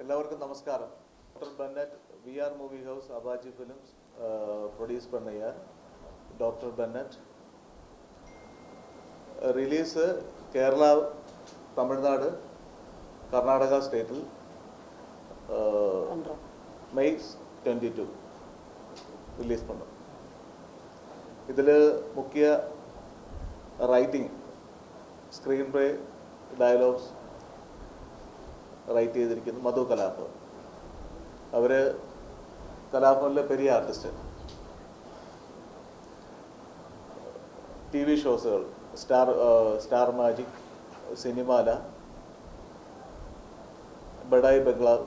എല്ലാവർക്കും നമസ്കാരം. Doctor Bennett, VR movie house, Abaji films produce പണ്ണ doctor Bennett release Kerala, Tamil Nadu, Karnataka സ്റ്റേറ്റിൽ May 22 റിലീസ് പണ്ണ. ഇതിൽ മുഖ്യ writing, screen play, dialogues write ചെയ്തിരിക്കുന്നു മധു കലാഭവൻ. അവർ കലാഭവനിലെ പെരിയ ആർട്ടിസ്റ്റ്. TV ഷോസുകൾ star magic, Cinemala, Badai bungalow,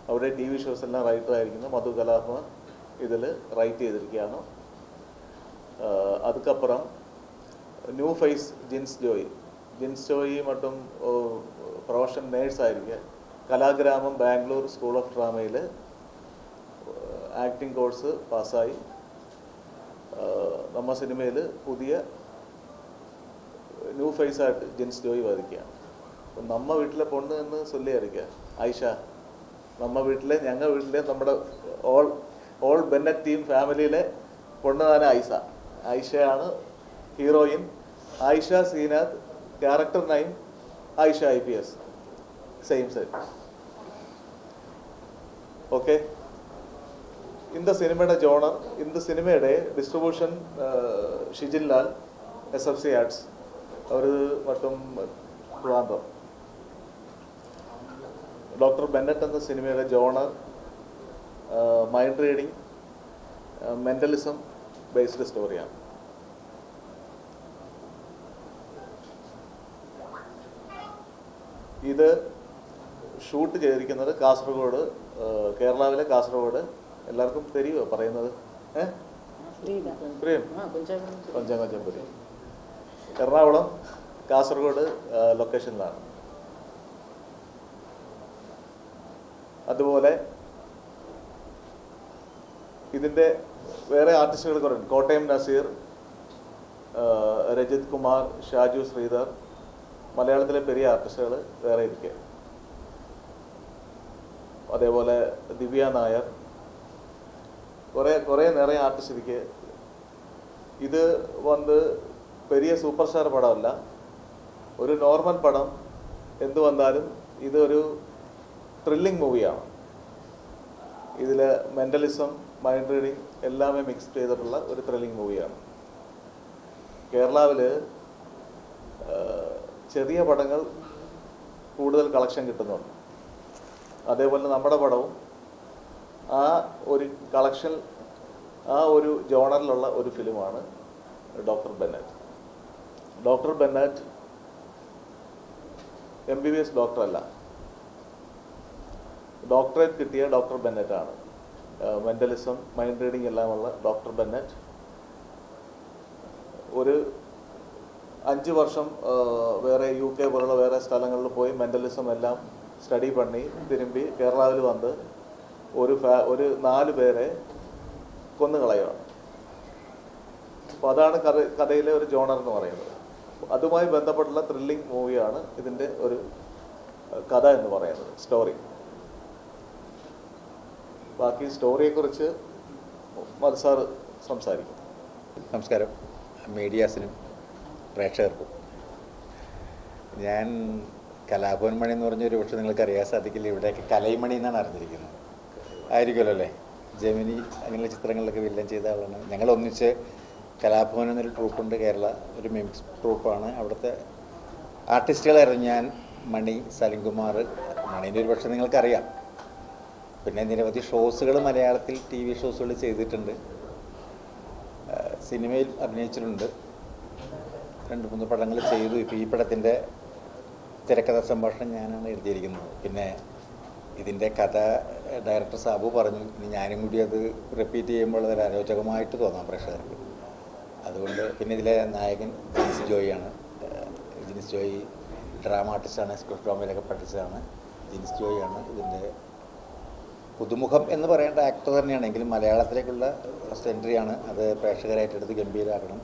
അവിടെ TV ഷോസ് എല്ലാം റൈറ്ററായിരിക്കുന്നു മധു കലാഭവൻ ഇതിൽ റൈറ്റ് ചെയ്തിരിക്കുകയാണ്. അതുക്കപ്പുറം ന്യൂ ഫേസ് ജിൻസ് ജോയി മറ്റും പ്രൊഫഷൻ നേഴ്സായിരിക്കുക. കലാഗ്രാമം ബാംഗ്ലൂർ സ്കൂൾ ഓഫ് ഡ്രാമയിൽ ആക്ടിംഗ് കോഴ്സ് പാസ്സായി നമ്മ സിനിമയിൽ പുതിയ ന്യൂ ഫേസായിട്ട് ജിൻസ് ജോയി വധിക്കുകയാണ്. അപ്പം നമ്മ വീട്ടിലെ പൊണ്ണ് എന്ന് ചൊല്ലിയായിരിക്കുക ആയിഷ. നമ്മ വീട്ടിലെ, ഞങ്ങളുടെ വീട്ടിലെ, നമ്മുടെ ഓൾ ബെന്നറ്റ് ടീം ഫാമിലിയിലെ പൊണ്ണ് തന്നെ ആയിഷയാണ് heroine. Ayisha Seenath, character name Ayisha IPS, same set. Okay, இந்த സിനിമയുടെ ജോണർ, இந்த സിനിമയുടെ distribution Shijin Lal, SFC arts, അവർ മറ്റും ട്രിവാൻഡ്രം. ഡോക്ടർ ബെന്നറ്റ് എന്ന സിനിമയുടെ genre mind reading, mentalism based സ്റ്റോറിയാണ്. ഇത് ഷൂട്ട് ചെയ്തിരിക്കുന്നത് കാസർഗോഡ്, കേരളാവിലെ കാസർഗോഡ്. എല്ലാവർക്കും தெரியுമോ പറയുന്നത്? പഞ്ചാംഗഞ്ചപുരി, എറണാകുളം, കാസർഗോഡ് ലൊക്കേഷനിലാണ്. അതുപോലെ ഇതിൻ്റെ വേറെ ആർട്ടിസ്റ്റുകൾ കുറേ ഉണ്ട്. കോട്ടയം നസീർ, രജിത് കുമാർ, ഷാജു ശ്രീധർ, മലയാളത്തിലെ പെരിയ ആർട്ടിസ്റ്റുകൾ വേറെ ഇരിക്കുക. അതേപോലെ ദിവ്യ നായർ, കുറേ നിറയെ ആർട്ടിസ്റ്റ് ഇരിക്കുക. ഇത് പെരിയ സൂപ്പർ സ്റ്റാർ പടമല്ല, ഒരു നോർമൽ പടം. എന്തു വന്നാലും ഇതൊരു ത്രില്ലിംഗ് മൂവിയാണ്. ഇതിൽ മെൻ്റലിസം, മൈൻഡ് റീഡിങ് എല്ലാമേ മിക്സ് ചെയ്തിട്ടുള്ള ഒരു ത്രില്ലിംഗ് മൂവിയാണ്. കേരളാവിൽ ചെറിയ പടങ്ങൾ കൂടുതൽ കളക്ഷൻ കിട്ടുന്നുണ്ട്. അതേപോലെ നമ്മുടെ പടവും ആ ഒരു കളക്ഷൻ, ആ ഒരു ജോണറിലുള്ള ഒരു ഫിലിമാണ് doctor Bennett. Doctor Bennett MBBS ഡോക്ടറല്ല, ഡോക്ടറേറ്റ് കിട്ടിയ ഡോക്ടർ ബെന്നറ്റാണ്. മെൻ്റലിസം, മൈൻഡ് റീഡിങ് എല്ലാമുള്ള ഡോക്ടർ ബെന്നറ്റ് ഒരു 5 വർഷം വേറെ UK പോലുള്ള വേറെ സ്ഥലങ്ങളിൽ പോയി മെൻ്റലിസം എല്ലാം സ്റ്റഡി പണി തിരുമ്പി കേരളാവിൽ വന്ന് ഒരു 4 പേരെ കൊന്നുകളയുകയാണ്. അപ്പോൾ അതാണ് കഥയിലെ ഒരു ജോണർ എന്ന് പറയുന്നത്. അതുമായി ബന്ധപ്പെട്ടുള്ള ത്രില്ലിംഗ് മൂവിയാണ് ഇതിൻ്റെ ഒരു കഥ എന്ന് പറയുന്നത്, സ്റ്റോറി. ബാക്കി സ്റ്റോറിയെക്കുറിച്ച് മത്സാർ സംസാരിക്കും. നമസ്കാരം മീഡിയാസിനും പ്രേക്ഷകർക്കും. ഞാൻ കലാഭവൻ മണി എന്ന് പറഞ്ഞൊരു പക്ഷേ നിങ്ങൾക്ക് അറിയാൻ സാധിക്കില്ല, ഇവിടെയൊക്കെ കലൈമണി എന്നാണ് അറിഞ്ഞിരിക്കുന്നത്. ആയിരിക്കുമല്ലോ അല്ലേ? ജെമിനി അങ്ങനെയുള്ള ചിത്രങ്ങളിലൊക്കെ വില്ലൻ ചെയ്ത ആളാണ്. ഞങ്ങൾ ഒന്നിച്ച് കലാഭവൻ എന്നൊരു ട്രൂപ്പുണ്ട്, കേരള ഒരു മിംസ് ട്രൂപ്പാണ്. അവിടുത്തെ ആർട്ടിസ്റ്റുകളായിരുന്നു ഞാൻ, മണി, സലിംകുമാർ. മണീൻ്റെ ഒരു പക്ഷേ നിങ്ങൾക്കറിയാം. പിന്നെ നിരവധി ഷോസുകൾ മലയാളത്തിൽ TV ഷോസുകൾ ചെയ്തിട്ടുണ്ട്, സിനിമയിൽ അഭിനയിച്ചിട്ടുണ്ട്, 2-3 പടങ്ങൾ ചെയ്തു. ഇപ്പോൾ ഈ പടത്തിൻ്റെ തിരക്കഥാ സംഭാഷണം ഞാനാണ് എഴുതിയിരിക്കുന്നത്. പിന്നെ ഇതിൻ്റെ കഥ ഡയറക്ടർ സാബു പറഞ്ഞു, ഇനി ഞാനും കൂടി അത് റിപ്പീറ്റ് ചെയ്യുമ്പോൾ അത് അരോചകമായിട്ട് തോന്നാം പ്രേക്ഷകർക്ക്. അതുകൊണ്ട് പിന്നെ ഇതിലെ നായകൻ ജിൻസ് ജോയിയാണ്. ജിൻസ് ജോയി ഡ്രാമ ആർട്ടിസ്റ്റാണ്, സ്കൂൾ ഡ്രാമയിലൊക്കെ പഠിച്ചതാണ്. ജിൻസ് ജോയിയാണ് ഇതിൻ്റെ പുതുമുഖം എന്ന് പറയേണ്ട ആക്ടർ തന്നെയാണെങ്കിലും മലയാളത്തിലേക്കുള്ള ഫസ്റ്റ് എൻട്രിയാണ്. അത് പ്രേക്ഷകരായിട്ടെടുത്ത് ഗംഭീരമാക്കണം.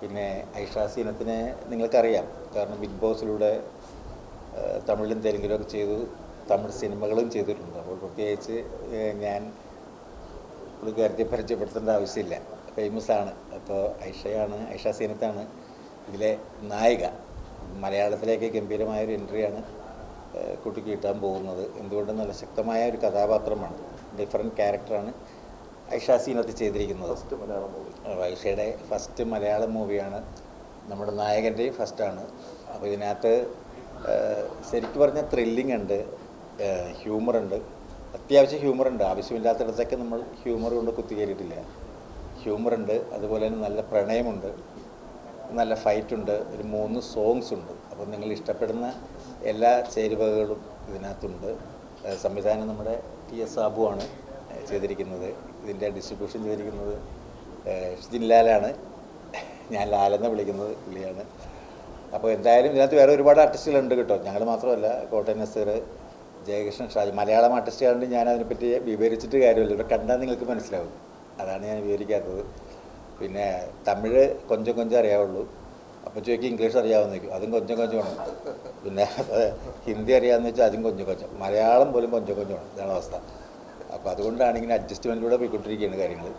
പിന്നെ ഐഷ സീനത്തിനെ നിങ്ങൾക്കറിയാം, കാരണം ബിഗ് ബോസിലൂടെ തമിഴിലും തെലുങ്കിലും ഒക്കെ ചെയ്തു, തമിഴ് സിനിമകളും ചെയ്തിട്ടുണ്ട്. അപ്പോൾ പ്രത്യേകിച്ച് ഞാൻ പുള്ളിക്കാരത്തെ പരിചയപ്പെടുത്തേണ്ട ആവശ്യമില്ല, ഫേമസ് ആണ്. അപ്പോൾ ഐഷ സീനത്താണ് ഇതിലെ നായിക. മലയാളത്തിലേക്ക് ഗംഭീരമായൊരു എൻട്രിയാണ് കുട്ടിക്ക് കിട്ടാൻ പോകുന്നത്. എന്തുകൊണ്ടും നല്ല ശക്തമായ ഒരു കഥാപാത്രമാണ്, ഡിഫറെൻറ്റ് ക്യാരക്ടറാണ് ഐഷ സീനത്ത് ചെയ്തിരിക്കുന്നത്. ഐഷയുടെ ഫസ്റ്റ് മലയാളം മൂവിയാണ്, നമ്മുടെ നായകൻ്റെയും ഫസ്റ്റാണ്. അപ്പോൾ ഇതിനകത്ത് ശരിക്കും പറഞ്ഞാൽ ത്രില്ലിംഗ് ഉണ്ട്, ഹ്യൂമറുണ്ട്, അത്യാവശ്യം ഹ്യൂമറുണ്ട്. ആവശ്യമില്ലാത്തിടത്തൊക്കെ നമ്മൾ ഹ്യൂമർ കൊണ്ട് കുത്തിക്കയറിയിട്ടില്ല. ഹ്യൂമറുണ്ട്, അതുപോലെ തന്നെ നല്ല പ്രണയമുണ്ട്, നല്ല ഫൈറ്റുണ്ട്, ഒരു 3 സോങ്സ് ഉണ്ട്. അപ്പോൾ നിങ്ങൾ ഇഷ്ടപ്പെടുന്ന എല്ലാ ചേരുവകളും ഇതിനകത്തുണ്ട്. സംവിധാനം നമ്മുടെ PS സാബു ആണ് ചെയ്തിരിക്കുന്നത്. ഇതിൻ്റെ ഡിസ്ട്രിബ്യൂഷൻ ചെയ്തിരിക്കുന്നത് ഷിജിൻ ലാലാണ്. ഞാൻ ലാലെന്ന് വിളിക്കുന്നത് പുള്ളിയാണ്. അപ്പോൾ എന്തായാലും ഇതിനകത്ത് വേറെ ഒരുപാട് ആർട്ടിസ്റ്റുകളുണ്ട് കേട്ടോ. ഞങ്ങൾ മാത്രമല്ല, കോട്ടയം നസീർ, ജയകൃഷ്ണൻ, ഷാജി. മലയാളം ആർട്ടിസ്റ്റുകാരുണ്ട്. ഞാൻ അതിനെപ്പറ്റി വിവരിച്ചിട്ട് കാര്യമില്ല, ഇവിടെ കണ്ടാൽ നിങ്ങൾക്ക് മനസ്സിലാവും, അതാണ് ഞാൻ വിവരിക്കാത്തത്. പിന്നെ തമിഴ് കൊഞ്ചം അറിയാവുള്ളൂ. അപ്പോൾ ചോദിക്കും ഇംഗ്ലീഷ് അറിയാമെന്ന് ചോദിക്കും, അതും കൊഞ്ചമാണ്. പിന്നെ ഹിന്ദി അറിയാമെന്ന് വെച്ചാൽ അതും കൊഞ്ചം. മലയാളം പോലും കൊഞ്ചമാണ്. ഇതാണ് അവസ്ഥ. അപ്പോൾ അതുകൊണ്ടാണ് ഇങ്ങനെ അഡ്ജസ്റ്റ്മെൻറ്റിലൂടെ പോയിക്കൊണ്ടിരിക്കുകയാണ് കാര്യങ്ങൾ.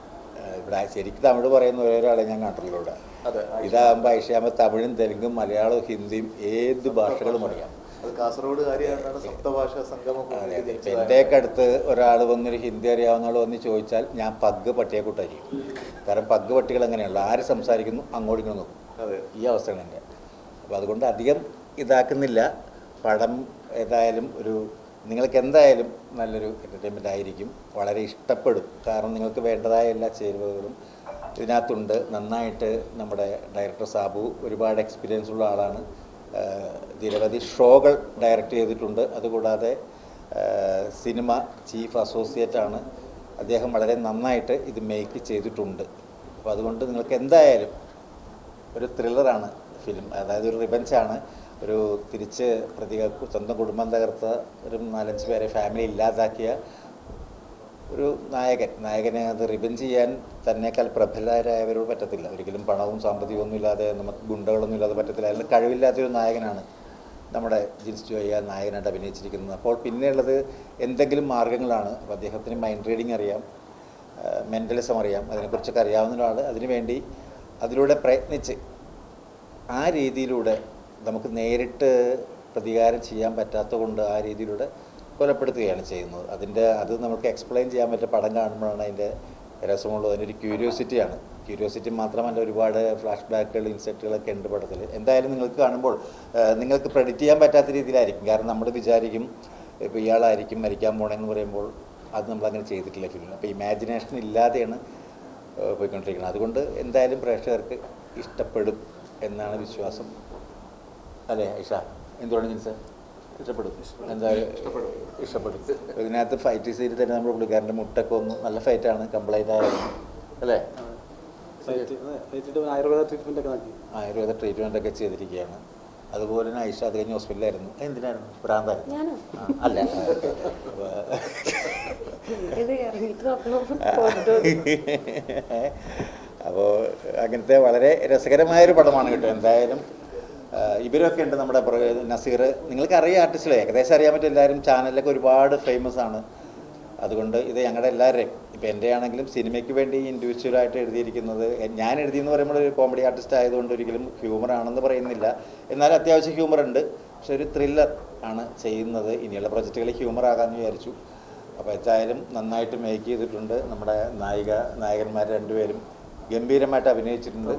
ഇവിടെ ശരിക്കും തമിഴ് പറയുന്ന ഒരാളെ ഞാൻ കണ്ടിട്ടുള്ളൂ ഇവിടെ. ഇതാകുമ്പോൾ ഐഷയാകുമ്പോൾ തമിഴും തെലുങ്കും മലയാളവും ഹിന്ദിയും ഏത് ഭാഷകളും അറിയാം. കാസർഗോഡ് കാര്യമാണ് സപ്തഭാഷാ സംഗമം. എൻ്റെയൊക്കെ അടുത്ത് ഒരാൾ വന്നൊരു ഹിന്ദി അറിയാവുന്ന ആൾ വന്ന് ചോദിച്ചാൽ ഞാൻ പഗ് പട്ടിയെക്കൂട്ടായിരിക്കും. കാരണം പഗ് പട്ടികൾ എങ്ങനെയുള്ള ആര് സംസാരിക്കുന്നു അങ്ങോട്ടും ഇങ്ങോട്ടും നോക്കും. ഈ അവസ്ഥയാണ് എൻ്റെ. അപ്പോൾ അതുകൊണ്ട് അധികം ഇതാക്കുന്നില്ല. പടം ഏതായാലും നിങ്ങൾക്ക് എന്തായാലും നല്ലൊരു എൻ്റർടൈൻമെൻ്റ് ആയിരിക്കും, വളരെ ഇഷ്ടപ്പെടും. കാരണം നിങ്ങൾക്ക് വേണ്ടതായ എല്ലാ ചേരുവകളും ഇതിനകത്തുണ്ട്. നന്നായിട്ട് നമ്മുടെ ഡയറക്ടർ സാബു ഒരുപാട് എക്സ്പീരിയൻസ് ഉള്ള ആളാണ്. നിരവധി ഷോകൾ ഡയറക്റ്റ് ചെയ്തിട്ടുണ്ട്. അതുകൂടാതെ സിനിമ ചീഫ് അസോസിയേറ്റാണ് അദ്ദേഹം. വളരെ നന്നായിട്ട് ഇത് മേക്ക് ചെയ്തിട്ടുണ്ട്. അപ്പോൾ അതുകൊണ്ട് നിങ്ങൾക്ക് എന്തായാലും ഒരു ത്രില്ലറാണ് ഫിലിം. അതായത് ഒരു റിവെഞ്ചാണ്. ഒരു തിരിച്ച് സ്വന്തം കുടുംബം തകർത്ത ഒരു 4-5 പേരെ ഫാമിലി ഇല്ലാതാക്കിയ ഒരു നായകനെ അത് റിവെഞ്ച് ചെയ്യാൻ തന്നെക്കാൾ പ്രബലരായവരോട് പറ്റത്തില്ല ഒരിക്കലും. പണവും സാമ്പത്തികവും ഒന്നും ഇല്ലാതെ, നമുക്ക് ഗുണ്ടകളൊന്നും ഇല്ലാതെ പറ്റത്തില്ല. അതിൽ കഴിവില്ലാത്തൊരു നായകനാണ് നമ്മുടെ ജിൻസ് ജോയ നായകനായിട്ട് അഭിനയിച്ചിരിക്കുന്നത്. അപ്പോൾ പിന്നെയുള്ളത് എന്തെങ്കിലും മാർഗ്ഗങ്ങളാണ്. അപ്പോൾ അദ്ദേഹത്തിന് മൈൻഡ് റീഡിങ് അറിയാം, മെൻ്റലിസം അറിയാം, അതിനെക്കുറിച്ചൊക്കെ അറിയാവുന്ന ഒരാൾ. അതിനുവേണ്ടി അതിലൂടെ പ്രയത്നിച്ച് ആ രീതിയിലൂടെ നമുക്ക് നേരിട്ട് പ്രതികാരം ചെയ്യാൻ പറ്റാത്തത് കൊണ്ട് ആ രീതിയിലൂടെ കൊലപ്പെടുത്തുകയാണ് ചെയ്യുന്നത്. അത് നമുക്ക് എക്സ്പ്ലെയിൻ ചെയ്യാൻ പറ്റിയ പടം കാണുമ്പോഴാണ് അതിൻ്റെ രസമുള്ളത്. അതിനൊരു ക്യൂരിയോസിറ്റിയാണ്. ക്യൂരിയോസിറ്റി മാത്രമല്ല, ഒരുപാട് ഫ്ലാഷ് ബാക്കുകൾ, ഇൻസെറ്റുകളൊക്കെ ഉണ്ട് പടത്തിൽ. എന്തായാലും നിങ്ങൾക്ക് കാണുമ്പോൾ നിങ്ങൾക്ക് പ്രെഡിക്റ്റ് ചെയ്യാൻ പറ്റാത്ത രീതിയിലായിരിക്കും. കാരണം നമ്മൾ വിചാരിക്കും ഇപ്പോൾ ഇയാളായിരിക്കും മരിക്കാൻ പോകണമെന്ന് പറയുമ്പോൾ അത് നമ്മളങ്ങനെ ചെയ്തിട്ടില്ല ഫിലിം. അപ്പോൾ ഇമാജിനേഷൻ ഇല്ലാതെയാണ് പോയിക്കൊണ്ടിരിക്കുന്നത്. അതുകൊണ്ട് എന്തായാലും പ്രേക്ഷകർക്ക് ഇഷ്ടപ്പെടും എന്നാണ് വിശ്വാസം. അല്ലേ ഐഷ? എന്തുകൊണ്ട് ജിൻസ് ഇഷ്ടപ്പെടും? എന്തായാലും ഇഷ്ടപ്പെടും. ഇതിനകത്ത് ഫൈറ്റ് സീരിൽ തന്നെ നമ്മുടെ പുള്ളിക്കാരൻ്റെ മുട്ടൊക്കെ ഒന്ന് നല്ല ഫൈറ്റാണ്, കംപ്ലൈൻ്റ് ആയിരുന്നു അല്ലേ? ആയുർവേദ ട്രീറ്റ്മെൻ്റ് ഒക്കെ ചെയ്തിരിക്കുകയാണ്. അതുപോലെ തന്നെ ഐഷ അത് കഴിഞ്ഞ് ഹോസ്പിറ്റലായിരുന്നു. എന്തിനായിരുന്നു? ഭ്രാന്തായിരുന്നു? അല്ല, അപ്പോൾ അങ്ങനത്തെ വളരെ രസകരമായൊരു പടമാണ് കേട്ടോ. എന്തായാലും ഇവരൊക്കെ ഉണ്ട് നമ്മുടെ നസീർ. നിങ്ങൾക്കറിയാം ആർട്ടിസ്റ്റുകളെ, ഏകദേശം അറിയാൻ പറ്റും. എല്ലാവരും ചാനലിലൊക്കെ ഒരുപാട് ഫേമസ് ആണ്. അതുകൊണ്ട് ഇത് ഞങ്ങളുടെ എല്ലാവരുടെയും, ഇപ്പോൾ എൻ്റെ ആണെങ്കിലും സിനിമയ്ക്ക് വേണ്ടി ഇൻഡിവിജ്വലായിട്ട് എഴുതിയിരിക്കുന്നത്, ഞാൻ എഴുതിയെന്ന് പറയുമ്പോൾ ഒരു കോമഡി ആർട്ടിസ്റ്റ് ആയതുകൊണ്ട് ഒരിക്കലും ഹ്യൂമർ ആണെന്ന് പറയുന്നില്ല. എന്നാലും അത്യാവശ്യം ഹ്യൂമറുണ്ട്. പക്ഷെ ഒരു ത്രില്ലർ ആണ് ചെയ്യുന്നത്. ഇനിയുള്ള പ്രൊജക്റ്റുകൾ ഹ്യൂമർ ആകാമെന്ന് വിചാരിച്ചു. അപ്പോൾ എന്തായാലും നന്നായിട്ട് മേക്ക് ചെയ്തിട്ടുണ്ട്. നമ്മുടെ നായകന്മാർ രണ്ടുപേരും ഗംഭീരമായിട്ട് അഭിനയിച്ചിട്ടുണ്ട്.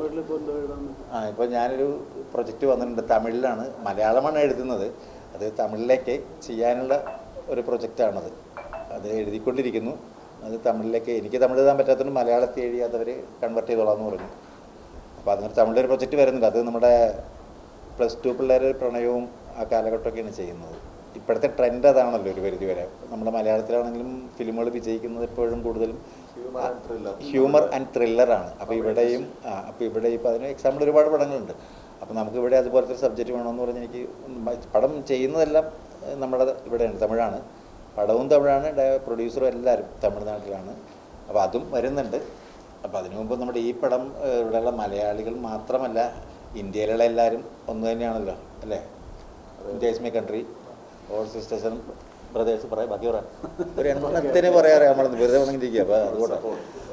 ഇപ്പോൾ ഞാനൊരു പ്രൊജക്റ്റ് വന്നിട്ടുണ്ട്, തമിഴിലാണ്. മലയാളമാണ് എഴുതുന്നത്, അത് തമിഴിലേക്ക് ചെയ്യാനുള്ള ഒരു പ്രൊജക്റ്റാണത്. അത് എഴുതിക്കൊണ്ടിരിക്കുന്നു. അത് തമിഴിലേക്ക്, എനിക്ക് തമിഴ് എഴുതാൻ പറ്റാത്തതുകൊണ്ട് മലയാളത്തിൽ എഴുതിയാത്തവർ കൺവെർട്ട് ചെയ്തോളാമെന്ന് പറഞ്ഞു. അപ്പോൾ അതിന് തമിഴിലൊരു പ്രൊജക്റ്റ് വരുന്നുണ്ട്. അത് നമ്മുടെ +2 പിള്ളേർ പ്രണയവും ആ കാലഘട്ടമൊക്കെയാണ് ചെയ്യുന്നത്. ഇപ്പോഴത്തെ ട്രെൻഡ് അതാണല്ലോ ഒരു പരിധി വരെ. നമ്മുടെ മലയാളത്തിലാണെങ്കിലും ഫിലിമുകൾ വിജയിക്കുന്നത് എപ്പോഴും കൂടുതലും ഹ്യൂമർ ആൻഡ് ത്രില്ലറാണ്. അപ്പോൾ ഇവിടെയും ഇപ്പോൾ അതിന് എക്സാമ്പിൾ ഒരുപാട് പടങ്ങളുണ്ട്. അപ്പോൾ നമുക്കിവിടെ അതുപോലത്തെ ഒരു സബ്ജക്റ്റ് വേണമെന്ന് പറഞ്ഞ് എനിക്ക് പടം ചെയ്യുന്നതെല്ലാം നമ്മുടെ ഇവിടെയാണ്, തമിഴാണ്. പടവും തമിഴാണ്, പ്രൊഡ്യൂസറും എല്ലാവരും തമിഴ്നാട്ടിലാണ്. അപ്പോൾ അതും വരുന്നുണ്ട്. അപ്പോൾ അതിനു മുമ്പ് നമ്മുടെ ഈ പടം ഇവിടെയുള്ള മലയാളികൾ മാത്രമല്ല, ഇന്ത്യയിലുള്ള എല്ലാവരും ഒന്ന് തന്നെയാണല്ലോ അല്ലേ? India is my country, all sisters and brothers പറയാം, ബാക്കി പറയാം ഒരു എണ്ണത്തിന് പറയാറ് നമ്മൾ വെറുതെ വന്നിരിക്കുക. അപ്പോൾ അതുകൊണ്ട്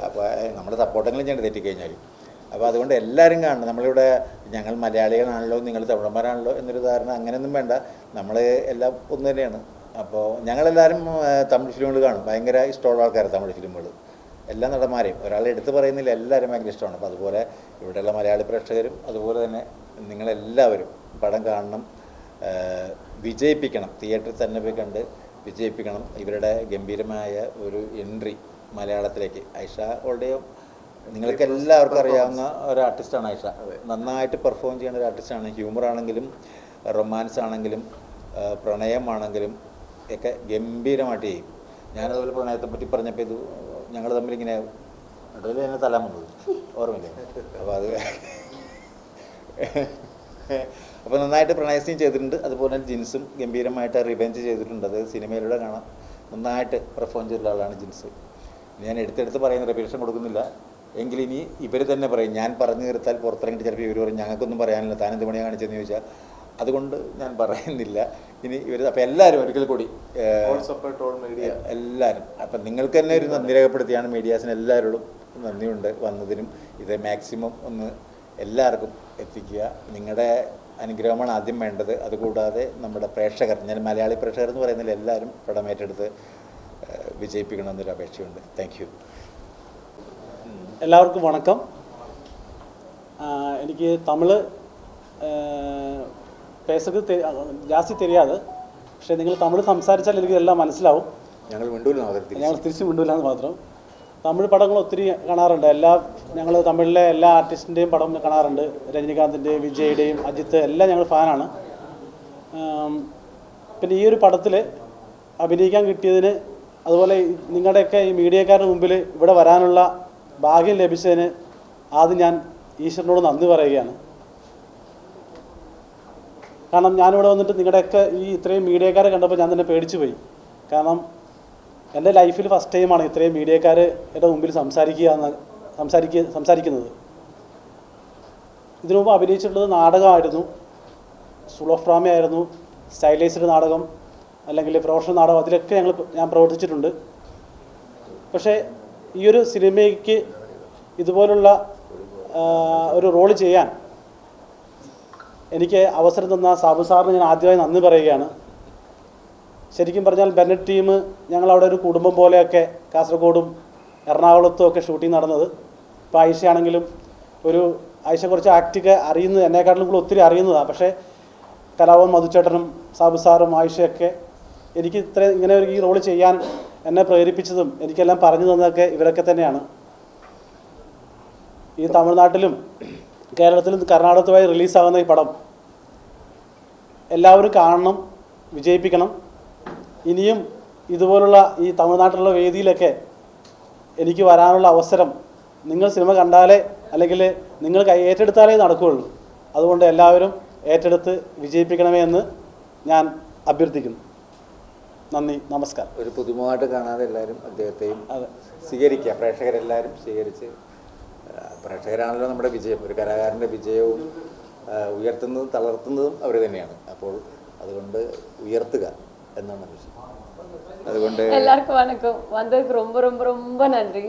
അപ്പോൾ നമ്മൾ സപ്പോർട്ടെങ്കിലും ചെയ്യേണ്ടത് തെറ്റിക്കഴിഞ്ഞാൽ. അപ്പോൾ അതുകൊണ്ട് എല്ലാവരും കാണണം. നമ്മളിവിടെ ഞങ്ങൾ മലയാളികളാണല്ലോ, നിങ്ങൾ തമിഴന്മാരാണല്ലോ എന്നൊരു ധാരണ അങ്ങനെയൊന്നും വേണ്ട. നമ്മൾ എല്ലാം ഒന്ന് തന്നെയാണ്. അപ്പോൾ ഞങ്ങളെല്ലാവരും തമിഴ് ഫിലിമുകൾ കാണും, ഭയങ്കര ഇഷ്ടമുള്ള ആൾക്കാർ തമിഴ് ഫിലിമുകൾ, എല്ലാ നടന്മാരെയും ഒരാളെ എടുത്ത് പറയുന്നില്ല, എല്ലാവരും ഭയങ്കര ഇഷ്ടമാണ്. അപ്പോൾ അതുപോലെ ഇവിടെയുള്ള മലയാളി പ്രേക്ഷകരും അതുപോലെ തന്നെ നിങ്ങളെല്ലാവരും പടം കാണണം, വിജയിപ്പിക്കണം, തിയേറ്ററിൽ തന്നെ പോയി കണ്ട് വിജയിപ്പിക്കണം. ഇവരുടെ ഗംഭീരമായ ഒരു എൻട്രി മലയാളത്തിലേക്ക്. ഐഷ ഓൾഡേയും നിങ്ങൾക്ക് എല്ലാവർക്കും അറിയാവുന്ന ഒരു ആർട്ടിസ്റ്റാണ് ഐഷ. നന്നായിട്ട് പെർഫോം ചെയ്യുന്ന ഒരു ആർട്ടിസ്റ്റാണ്. ഹ്യൂമറാണെങ്കിലും റൊമാൻസ് ആണെങ്കിലും പ്രണയമാണെങ്കിലും ഒക്കെ ഗംഭീരമായിട്ട് ചെയ്യും. ഞാനതുപോലെ പ്രണയത്തെ പറ്റി പറഞ്ഞപ്പോൾ ഇത് ഞങ്ങൾ തമ്മിലിങ്ങനെ ഇടയിൽ തന്നെ തലാൻ വന്നത് ഓർമ്മയില്ലേ? അപ്പോൾ അത് അപ്പോൾ നന്നായിട്ട് പ്രണയ സീൻ ചെയ്തിട്ടുണ്ട്. അതുപോലെ തന്നെ ജിൻസും ഗംഭീരമായിട്ട് റിവെഞ്ച് ചെയ്തിട്ടുണ്ട്. അത് സിനിമയിലൂടെ കാണാം. നന്നായിട്ട് പെർഫോം ചെയ്തിട്ടുള്ള ആളാണ് ജിൻസ്. ഞാൻ എടുത്തെടുത്ത് പറയുന്ന റെപ്യൂട്ടേഷൻ കൊടുക്കുന്നില്ല, എങ്കിലും ഇനി ഇവർ തന്നെ പറയും. ഞാൻ പറഞ്ഞു തീർത്താൽ പുറത്തിറങ്ങിയിട്ട് ചിലപ്പോൾ ഇവർ പറയും ഞങ്ങൾക്കൊന്നും പറയാനില്ല, താൻ എന്ത് പണിയാണ് കാണിച്ചതെന്ന് ചോദിച്ചാൽ. അതുകൊണ്ട് ഞാൻ പറയുന്നില്ല. ഇനി ഇവർ അപ്പോൾ എല്ലാവരും ഒരിക്കൽ കൂടി എല്ലാവരും അപ്പം നിങ്ങൾക്ക് തന്നെ ഒരു നന്ദി രേഖപ്പെടുത്തിയാണ് മീഡിയാസിന് എല്ലാവരോടും നന്ദിയുണ്ട് വന്നതിനും. ഇത് മാക്സിമം ഒന്ന് എല്ലാവർക്കും എത്തിക്കുക. നിങ്ങളുടെ അനുഗ്രഹമാണ് ആദ്യം വേണ്ടത്. അതുകൂടാതെ നമ്മുടെ പ്രേക്ഷകർ, ഞാൻ മലയാളി പ്രേക്ഷകർ എന്ന് പറയുന്നില്ല, എല്ലാവരും പടം ഏറ്റെടുത്ത് വിജയിപ്പിക്കണമെന്നൊരു അപേക്ഷയുണ്ട്. Thank you. எல்லாருக்கும் வணக்கம். எனக்கு தமிழ் பேசுறது ஜாஸ்தி தெரியாது. പക്ഷേ നിങ്ങൾ തമിഴ് സംസാരിച്ചാൽ എനിക്ക് എല്ലാം മനസ്സിലാവും. ഞങ്ങൾ തിരിച്ച് മിണ്ടൂലെന്ന് മാത്രം. തമിഴ് പടങ്ങൾ ഒത്തിരി കാണാറുണ്ട്. ഞങ്ങൾ തമിഴിലെ എല്ലാ ആർട്ടിസ്റ്റിൻ്റെയും പടം കാണാറുണ്ട്. രജനികാന്തിൻ്റെയും വിജയുടെയും അജിത്ത് എല്ലാം ഞങ്ങൾ ഫാനാണ്. പിന്നെ ഈ ഒരു പടത്തിൽ അഭിനയിക്കാൻ കിട്ടിയതിന്, അതുപോലെ നിങ്ങളുടെയൊക്കെ ഈ മീഡിയക്കാരുടെ മുമ്പിൽ ഇവിടെ വരാനുള്ള ഭാഗ്യം ലഭിച്ചതിന് ആദ്യം ഞാൻ ഈശ്വരനോട് നന്ദി പറയുകയാണ്. കാരണം ഞാനിവിടെ വന്നിട്ട് നിങ്ങളുടെയൊക്കെ ഈ ഇത്രയും മീഡിയക്കാരെ കണ്ടപ്പോൾ ഞാൻ തന്നെ പേടിച്ചു പോയി. കാരണം എൻ്റെ ലൈഫിൽ ഫസ്റ്റ് ടൈമാണ് ഇത്രയും മീഡിയക്കാർ എൻ്റെ മുമ്പിൽ സംസാരിക്കുന്നത്. ഇതിനു മുമ്പ് അഭിനയിച്ചിട്ടുള്ളത് നാടകമായിരുന്നു. സ്കൂൾ ഓഫ് ഡ്രാമ ആയിരുന്നു, സ്റ്റൈലൈസ്ഡ് നാടകം, അല്ലെങ്കിൽ പ്രൊഫഷണൽ നാടകം, അതിലൊക്കെ ഞാൻ പ്രവർത്തിച്ചിട്ടുണ്ട്. പക്ഷേ ഈ ഒരു സിനിമയ്ക്ക് ഇതുപോലുള്ള ഒരു റോള് ചെയ്യാൻ എനിക്ക് അവസരം തന്ന സാബു സാറിന് ഞാൻ ആദ്യമായി നന്ദി പറയുകയാണ്. ശരിക്കും പറഞ്ഞാൽ ബെന്നറ്റ് ടീം ഞങ്ങളവിടെ ഒരു കുടുംബം പോലെയൊക്കെ കാസർഗോഡും എറണാകുളത്തും ഒക്കെ ഷൂട്ടിംഗ് നടന്നത്. ഇപ്പോൾ ആയിഷയാണെങ്കിലും ആയിഷ കുറച്ച് ആക്റ്റൊക്കെ അറിയുന്നത് എന്നെക്കാട്ടിലും കൂടെ ഒത്തിരി അറിയുന്നതാണ്. പക്ഷേ കലാഭവൻ മധുച്ചേട്ടനും സാബു സാറും ആയിഷയൊക്കെ എനിക്ക് ഇങ്ങനെ ഈ റോള് ചെയ്യാൻ എന്നെ പ്രേരിപ്പിച്ചതും എനിക്കെല്ലാം പറഞ്ഞു തന്നതൊക്കെ ഇവരൊക്കെ തന്നെയാണ്. ഈ തമിഴ്നാട്ടിലും കേരളത്തിലും കർണാടകത്തുമായി റിലീസാകുന്ന ഈ പടം എല്ലാവരും കാണണം, വിജയിപ്പിക്കണം. ഇനിയും ഇതുപോലുള്ള ഈ തമിഴ്നാട്ടിലുള്ള വേദിയിലൊക്കെ എനിക്ക് വരാനുള്ള അവസരം നിങ്ങൾ സിനിമ കണ്ടാലേ, അല്ലെങ്കിൽ നിങ്ങൾ ഏറ്റെടുത്താലേ നടക്കുകയുള്ളൂ. അതുകൊണ്ട് എല്ലാവരും ഏറ്റെടുത്ത് വിജയിപ്പിക്കണമേ എന്ന് ഞാൻ അഭ്യർത്ഥിക്കുന്നു. നന്ദി, നമസ്കാരം. ഒരു പുതുമുഖമായിട്ട് കാണാതെ എല്ലാവരും അദ്ദേഹത്തെയും സ്വീകരിക്കുക, പ്രേക്ഷകരെല്ലാവരും സ്വീകരിച്ച്. പ്രേക്ഷകരാണല്ലോ നമ്മുടെ വിജയം. ഒരു കലാകാരൻ്റെ വിജയവും ഉയർത്തുന്നതും തളർത്തുന്നതും അവർ തന്നെയാണ്. അപ്പോൾ അതുകൊണ്ട് ഉയർത്തുക എന്നാണ് വിഷയം. അതുകൊണ്ട് எல்லாருக்கும் வணக்கம். வந்ததுக்கு ரொம்ப ரொம்ப ரொம்ப நன்றி.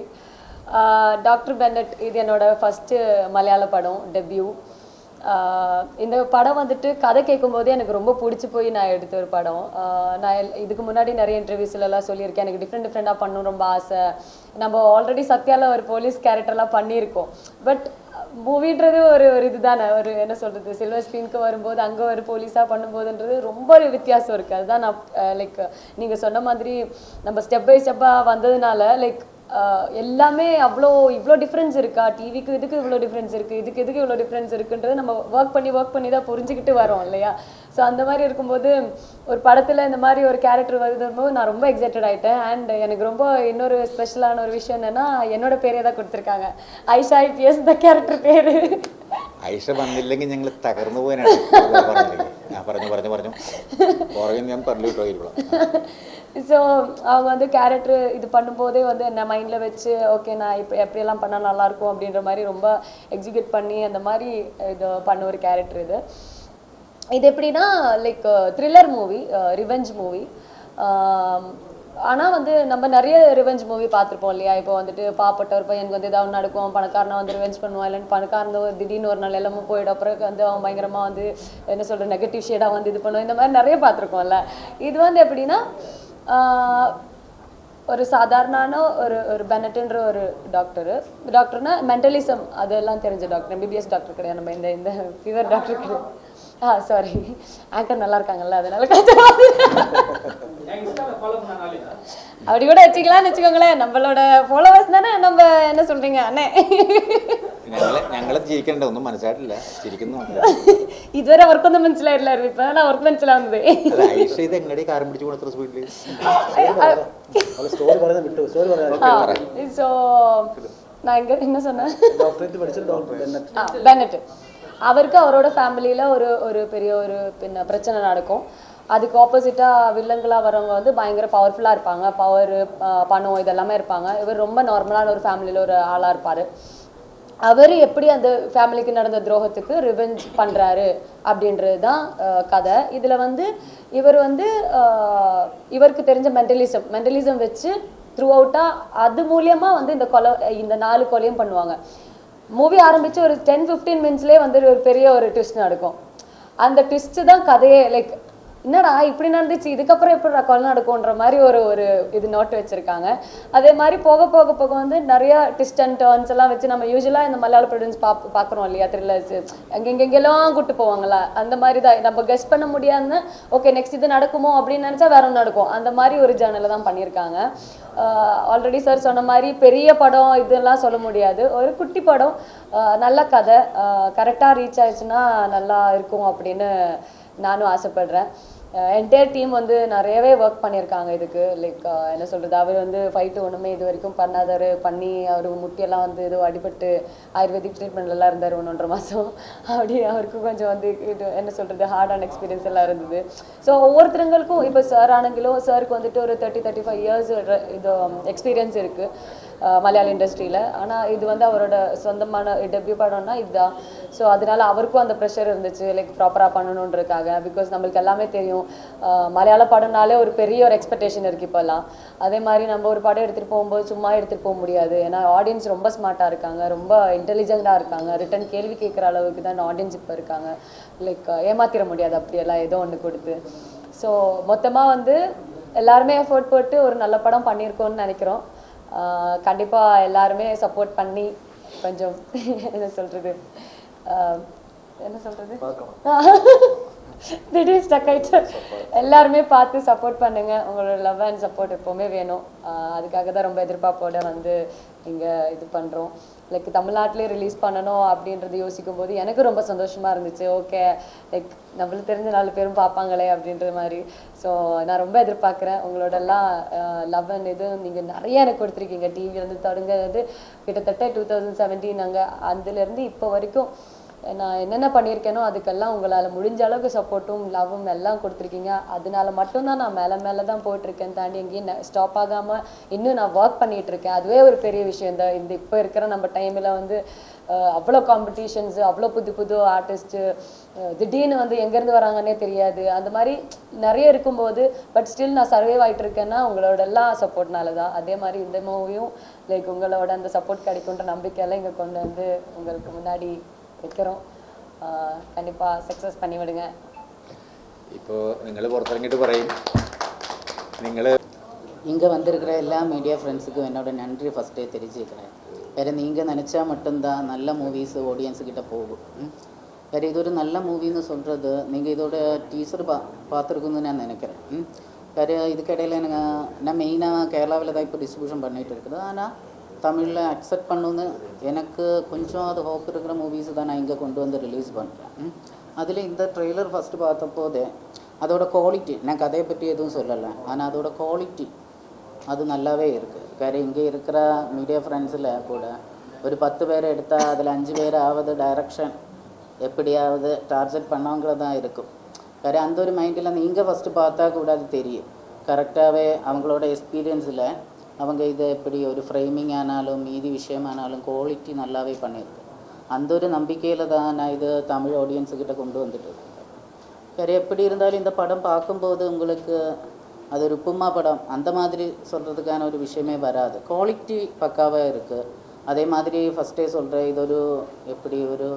டாக்டர் பென்னட் இது என்னோட ஃபஸ்ட்டு மலையாள படம், டெபியூ. இந்த படம் வந்துட்டு கதை கேட்கும்போதே எனக்கு ரொம்ப பிடிச்சி போய் நான் எடுத்த ஒரு படம். நான் இதுக்கு முன்னாடி நிறைய இன்டர்வியூஸ்லாம் சொல்லியிருக்கேன், எனக்கு டிஃப்ரெண்ட்டாக பண்ணணும் ரொம்ப ஆசை. நம்ம ஆல்ரெடி சத்யாவில் ஒரு போலீஸ் கேரக்டர்லாம் பண்ணியிருக்கோம். பட் மூவின்றது ஒரு இதுதானே, ஒரு என்ன சொல்கிறது, சில்வர் ஸ்க்ரீனுக்கு வரும்போது அங்கே ஒரு போலீஸாக பண்ணும்போதுன்றது ரொம்ப ஒரு வித்தியாசம் இருக்குது. அதுதான் நான் லைக் நீங்கள் சொன்ன மாதிரி நம்ம ஸ்டெப் பை ஸ்டெப்பாக வந்ததுனால லைக் எல்லாமே இவ்வளோ டிஃப்ரென்ஸ் இருக்கா, டிவிக்கு இதுக்கு இவ்வளோ டிஃப்ரென்ஸ் இருக்குது, இதுக்கு இவ்வளோ டிஃப்ரென்ஸ் இருக்குன்றது நம்ம ஒர்க் பண்ணி தான் புரிஞ்சுக்கிட்டு வரோம் இல்லையா. ஸோ அந்த மாதிரி இருக்கும்போது ஒரு படத்தில் இந்த மாதிரி ஒரு கேரக்டர் வரும்போது நான் ரொம்ப எக்ஸைட்டட் ஆகிட்டேன். அண்ட் எனக்கு ரொம்ப இன்னொரு ஸ்பெஷலான ஒரு விஷயம் என்னென்னா, என்னோட பேரே தான் കൊടുത്തിരിക്കാங்க, ഐഷ IPS ദ ക്യാരക്ടർ പേര്. ഐഷ വന്നില്ലെങ്കിൽ ഞങ്ങൾ തകർന്നു പോകാനാണ്. പറഞ്ഞു പുറകെ ഞാൻ പറഞ്ഞു കേട്ടോ. ஸோ அவங்க வந்து கேரக்டர் இது பண்ணும்போதே வந்து என்ன மைண்டில் வச்சு ஓகே நான் இப்போ எப்படியெல்லாம் பண்ணால் நல்லாயிருக்கும் அப்படின்ற மாதிரி ரொம்ப எக்ஸிக்யூட் பண்ணி அந்த மாதிரி இது பண்ண ஒரு கேரக்டர் இது. இது எப்படின்னா like thriller movie, revenge movie. ஆனால் வந்து நம்ம நிறைய ரிவெஞ்ச் மூவி பார்த்துருப்போம் இல்லையா? இப்போ வந்துட்டு பாப்பட்ட ஒரு பையனுக்கு வந்து ஏதாவது ஒன்று நடக்கும், பணக்காரனை வந்து ரிவெஞ்ச் பண்ணுவான், இல்லைன்னு பணக்காரன் ஒரு திடீர்னு ஒரு நாள் எல்லாமே போயிடும், அப்புறம் வந்து அவன் பயங்கரமாக வந்து என்ன சொல்கிற நெகட்டிவ் ஷேடாக வந்து இது பண்ணுவோம், இந்த மாதிரி நிறைய பார்த்துருக்கோம்ல. இது வந்து எப்படின்னா ஒரு சாதாரண ஒரு பெனட்டுன்ற ஒரு டாக்டர்னா மென்டலிசம் அதெல்லாம் தெரிஞ்ச டாக்டர், எம்பிபிஎஸ் டாக்டர் கிடையாது, நம்ம இந்த ஃபீவர் டாக்டர் கிடையாது. சாரி, ஆங்கர் நல்லா இருக்காங்கல்ல, அதனால அப்படி கூட வச்சுக்கலாம்னு வச்சுக்கோங்களேன். நம்மளோட ஃபாலோவர்ஸ் தானே. நம்ம என்ன சொல்றீங்க அண்ணே? ഞങ്ങളെ ചിരിക്കണ്ട, ഒന്നും മനസ്സിലായിട്ടില്ല, ചിരിക്കുന്നു. ഇതുവരെ അവർക്കൊന്നും മനസ്സിലായിട്ടില്ലായിരുന്നു, ഇപ്പൊ അവർക്ക് മനസ്സിലാവുന്നത്. ഇത് എങ്ങടെ കാരം പിടിച്ചു കൊടുത്ത സ്പീഡില് സോ நான் என்ன சொன்னேன், பெனட். அவருக்கு அவரோட ஃபேமிலியில் ஒரு பெரிய ஒரு பிரச்சனை நடக்கும். அதுக்கு ஆப்போசிட்டாக வில்லங்களாக வரவங்க வந்து பயங்கர பவர்ஃபுல்லாக இருப்பாங்க, பவர் பணம் இதெல்லாமே இருப்பாங்க. இவர் ரொம்ப நார்மலான ஒரு ஃபேமிலியில் ஒரு ஆளாக இருப்பார். அவர் எப்படி அந்த ஃபேமிலிக்கு நடந்த துரோகத்துக்கு ரிவெஞ்ச் பண்ணுறாரு அப்படின்றது தான் கதை. இதில் வந்து இவர் வந்து இவருக்கு தெரிஞ்ச மென்டலிசம் வச்சு த்ரூ அவுட்டாக அது மூலியமாக வந்து இந்த 4 கொலையும் பண்ணுவாங்க. மூவி ஆரம்பித்து ஒரு 10-15 மினிட்ஸ்லேயே வந்து ஒரு பெரிய ஒரு ட்விஸ்ட் நடக்கும். அந்த ட்விஸ்ட்டு தான் கதையே. லைக் என்னடா இப்படி நடந்துச்சு, இதுக்கப்புறம் எப்படி கொலை நடக்கும்ன்ற மாதிரி ஒரு இது நோட் வச்சுருக்காங்க. அதே மாதிரி போக போக போக வந்து நிறைய ட்விஸ்ட் அண்ட் டர்ன்ஸ் எல்லாம் வச்சு நம்ம யூஸ்வலாக இந்த மலையாள ப்ரொடியூஸ் பார்க்குறோம் இல்லையா, த்ரில்லர்ஸ் எங்கெங்கெல்லாம் கூட்டு போவாங்களா, அந்த மாதிரி தான் நம்ம கெஸ் பண்ண முடியாதுன்னு ஓகே நெக்ஸ்ட் இது நடக்குமோ அப்படின்னு நினச்சா வேற ஒன்று நடக்கும். அந்த மாதிரி ஒரு ஜேர்னலை தான் பண்ணியிருக்காங்க. ஆல்ரெடி சார் சொன்ன மாதிரி பெரிய படம் இதெல்லாம் சொல்ல முடியாது, ஒரு குட்டி படம், நல்ல கதை, கரெக்டாக ரீச் ஆயிடுச்சுன்னா நல்லா இருக்கும் அப்படின்னு நானும் ஆசைப்படுறேன். என்டையர் டீம் வந்து நிறையவே ஒர்க் பண்ணியிருக்காங்க இதுக்கு. லைக் என்ன சொல்கிறது, அவர் வந்து ஃபைட்டு ஒன்றுமே இது வரைக்கும் பண்ணாதவர், பண்ணி அவர் முட்டியெல்லாம் வந்து ஏதோ அடிபட்டு ஆயுர்வேதிக் ட்ரீட்மெண்ட்லாம் இருந்தார் 1.5 மாதம். அப்படி அவருக்கு கொஞ்சம் வந்து இது என்ன சொல்கிறது ஹார்டான எக்ஸ்பீரியன்ஸ் எல்லாம் இருந்தது. ஸோ ஒவ்வொருத்தருங்களுக்கும் இப்போ சார் ஆனங்கிலும் சாருக்கு வந்துட்டு ஒரு 30-35 இயர்ஸ் இது எக்ஸ்பீரியன்ஸ் இருக்குது மலையாள இண்டஸ்ட்ரியில். ஆனால் இது வந்து அவரோட சொந்தமான டெபியூ படம்னா இதுதான். ஸோ அதனால அவருக்கும் அந்த ப்ரெஷர் இருந்துச்சு, லைக் ப்ராப்பராக பண்ணணுன்றதுக்காக. பிகாஸ் நம்மளுக்கு எல்லாமே தெரியும் மலையாள படம்னாலே ஒரு பெரிய ஒரு எக்ஸ்பெக்டேஷன் இருக்குது இப்போல்லாம். அதே மாதிரி நம்ம ஒரு படம் எடுத்துகிட்டு போகும்போது சும்மா எடுத்துகிட்டு போக முடியாது. ஏன்னா ஆடியன்ஸ் ரொம்ப ஸ்மார்ட்டாக இருக்காங்க, ரொம்ப இன்டெலிஜென்ட்டாக இருக்காங்க, ரிட்டன் கேள்வி கேட்குற அளவுக்கு தான் ஆடியன்ஸ் இப்போ இருக்காங்க. லைக் ஏமாத்திர முடியாது அப்படியெல்லாம் ஏதோ ஒன்று கொடுத்து. ஸோ மொத்தமாக வந்து எல்லாருமே எஃபோர்ட் போட்டு ஒரு நல்ல படம் பண்ணியிருக்கோன்னு நினைக்கிறோம். கண்டிப்பாக எல்லாருமே சப்போர்ட் பண்ணி கொஞ்சம் என்ன சொல்கிறது திடீர் ஸ்டக் ஆயிடுச்சு. எல்லாருமே பார்த்து சப்போர்ட் பண்ணுங்க. உங்களோட லவ் அண்ட் சப்போர்ட் எப்போவுமே வேணும். அதுக்காக தான் ரொம்ப எதிர்பார்ப்போட வந்து இங்கே இது பண்ணுறோம். லைக் தமிழ்நாட்டிலே ரிலீஸ் பண்ணணும் அப்படின்றது யோசிக்கும் போது எனக்கு ரொம்ப சந்தோஷமாக இருந்துச்சு. ஓகே லைக் நம்மளுக்கு தெரிஞ்ச 4 பேரும் பார்ப்பாங்களே அப்படின்ற மாதிரி. ஸோ நான் ரொம்ப எதிர்பார்க்குறேன். உங்களோடலாம் லவ் அண்ட் இது நீங்கள் நிறைய எனக்கு கொடுத்துருக்கீங்க. டிவிலேருந்து தொடங்குறது கிட்டத்தட்ட 2017 நாங்கள் அதுலேருந்து இப்போ வரைக்கும் நான் என்னென்ன பண்ணியிருக்கேனோ அதுக்கெல்லாம் உங்களால் முடிஞ்ச அளவுக்கு சப்போர்ட்டும் லவ்வும் எல்லாம் கொடுத்துருக்கீங்க. அதனால மட்டும்தான் நான் மேலே தான் போயிட்டுருக்கேன், தாண்டி எங்கேயும் ஸ்டாப் ஆகாமல் இன்னும் நான் ஒர்க் பண்ணிகிட்ருக்கேன். அதுவே ஒரு பெரிய விஷயம் தான். இந்த இப்போ இருக்கிற நம்ம டைமில் வந்து அவ்வளோ காம்படிஷன்ஸு, அவ்வளோ புது ஆர்டிஸ்ட்டு திடீர்னு வந்து எங்கேருந்து வராங்கன்னே தெரியாது. அந்த மாதிரி நிறைய இருக்கும்போது பட் ஸ்டில் நான் சர்வைவ் ஆகிட்டு இருக்கேன்னா உங்களோட எல்லாம் சப்போர்ட்னால தான். அதே மாதிரி இந்த மூவியும் லைக் உங்களோட அந்த சப்போர்ட் கிடைக்குன்ற நம்பிக்கையெல்லாம் இங்கே கொண்டு வந்து உங்களுக்கு முன்னாடி வைக்கிறோம். கண்டிப்பாக சக்ஸஸ் பண்ணி விடுங்க. ഇപ്പോൾ നിങ്ങൾ പുറത്തിറങ്ങിയിട്ട് പറയും നിങ്ങൾ இங்கே வந்திருக்கிற எல்லா மீடியா ஃப்ரெண்ட்ஸுக்கும் என்னோட நன்றி ஃபஸ்ட்டே தெரிஞ்சுக்கிறேன். வேறு நீங்கள் நினச்சா மட்டும்தான் நல்ல மூவிஸ் ஆடியன்ஸுக்கிட்ட போகும். வேறு இது ஒரு நல்ல மூவின்னு சொல்கிறது நீங்கள் இதோட டீசர் பார்த்துருக்குன்னு நான் நினைக்கிறேன். வேறு இதுக்கிடையில் நான் மெயினாக கேரளாவில் தான் இப்போ டிஸ்ட்ரிபியூஷன் பண்ணிகிட்டு இருக்குது. ஆனால் தமிழில் அக்செப்ட் பண்ணணுன்னு எனக்கு கொஞ்சம் அது ஹோப் இருக்கிற மூவிஸ் தான் நான் இங்கே கொண்டு வந்து ரிலீஸ் பண்ணுறேன். அதில் இந்த ட்ரெய்லர் ஃபஸ்ட்டு பார்த்தப்போதே அதோட குவாலிட்டி, நான் கதையை பற்றி எதுவும் சொல்லலை, ஆனால் அதோட குவாலிட்டி அது நல்லாவே இருக்குது. காரணம் இங்கே இருக்கிற மீடியா ஃப்ரெண்ட்ஸில் கூட ஒரு 10 பேரை எடுத்தால் அதில் 5 பேராவது டைரக்ஷன் எப்படியாவது டார்கெட் பண்ணவங்கிறது தான் இருக்கும். காரணம் அந்த ஒரு மைண்டில் நீங்கள் ஃபஸ்ட்டு பார்த்தா கூட அது தெரியும். கரெக்டாகவே அவங்களோட எக்ஸ்பீரியன்ஸில் அவங்க இதை எப்படி ஒரு ஃப்ரேமிங் ஆனாலும் மீதி விஷயமானாலும் குவாலிட்டி நல்லாவே பண்ணியிருக்கு. அந்த ஒரு நம்பிக்கையில் தான் நான் இது தமிழ் ஆடியன்ஸுக்கிட்ட கொண்டு வந்துட்டு இருக்கேன். வேறு எப்படி இருந்தாலும் இந்த படம் பார்க்கும்போது உங்களுக்கு அது ஒரு உப்புமா படம் அந்த மாதிரி சொல்கிறதுக்கான ஒரு விஷயமே வராது. குவாலிட்டி பக்காவாக இருக்குது. அதே மாதிரி ஃபஸ்ட்டே சொல்கிறேன், இது ஒரு எப்படி ஒரு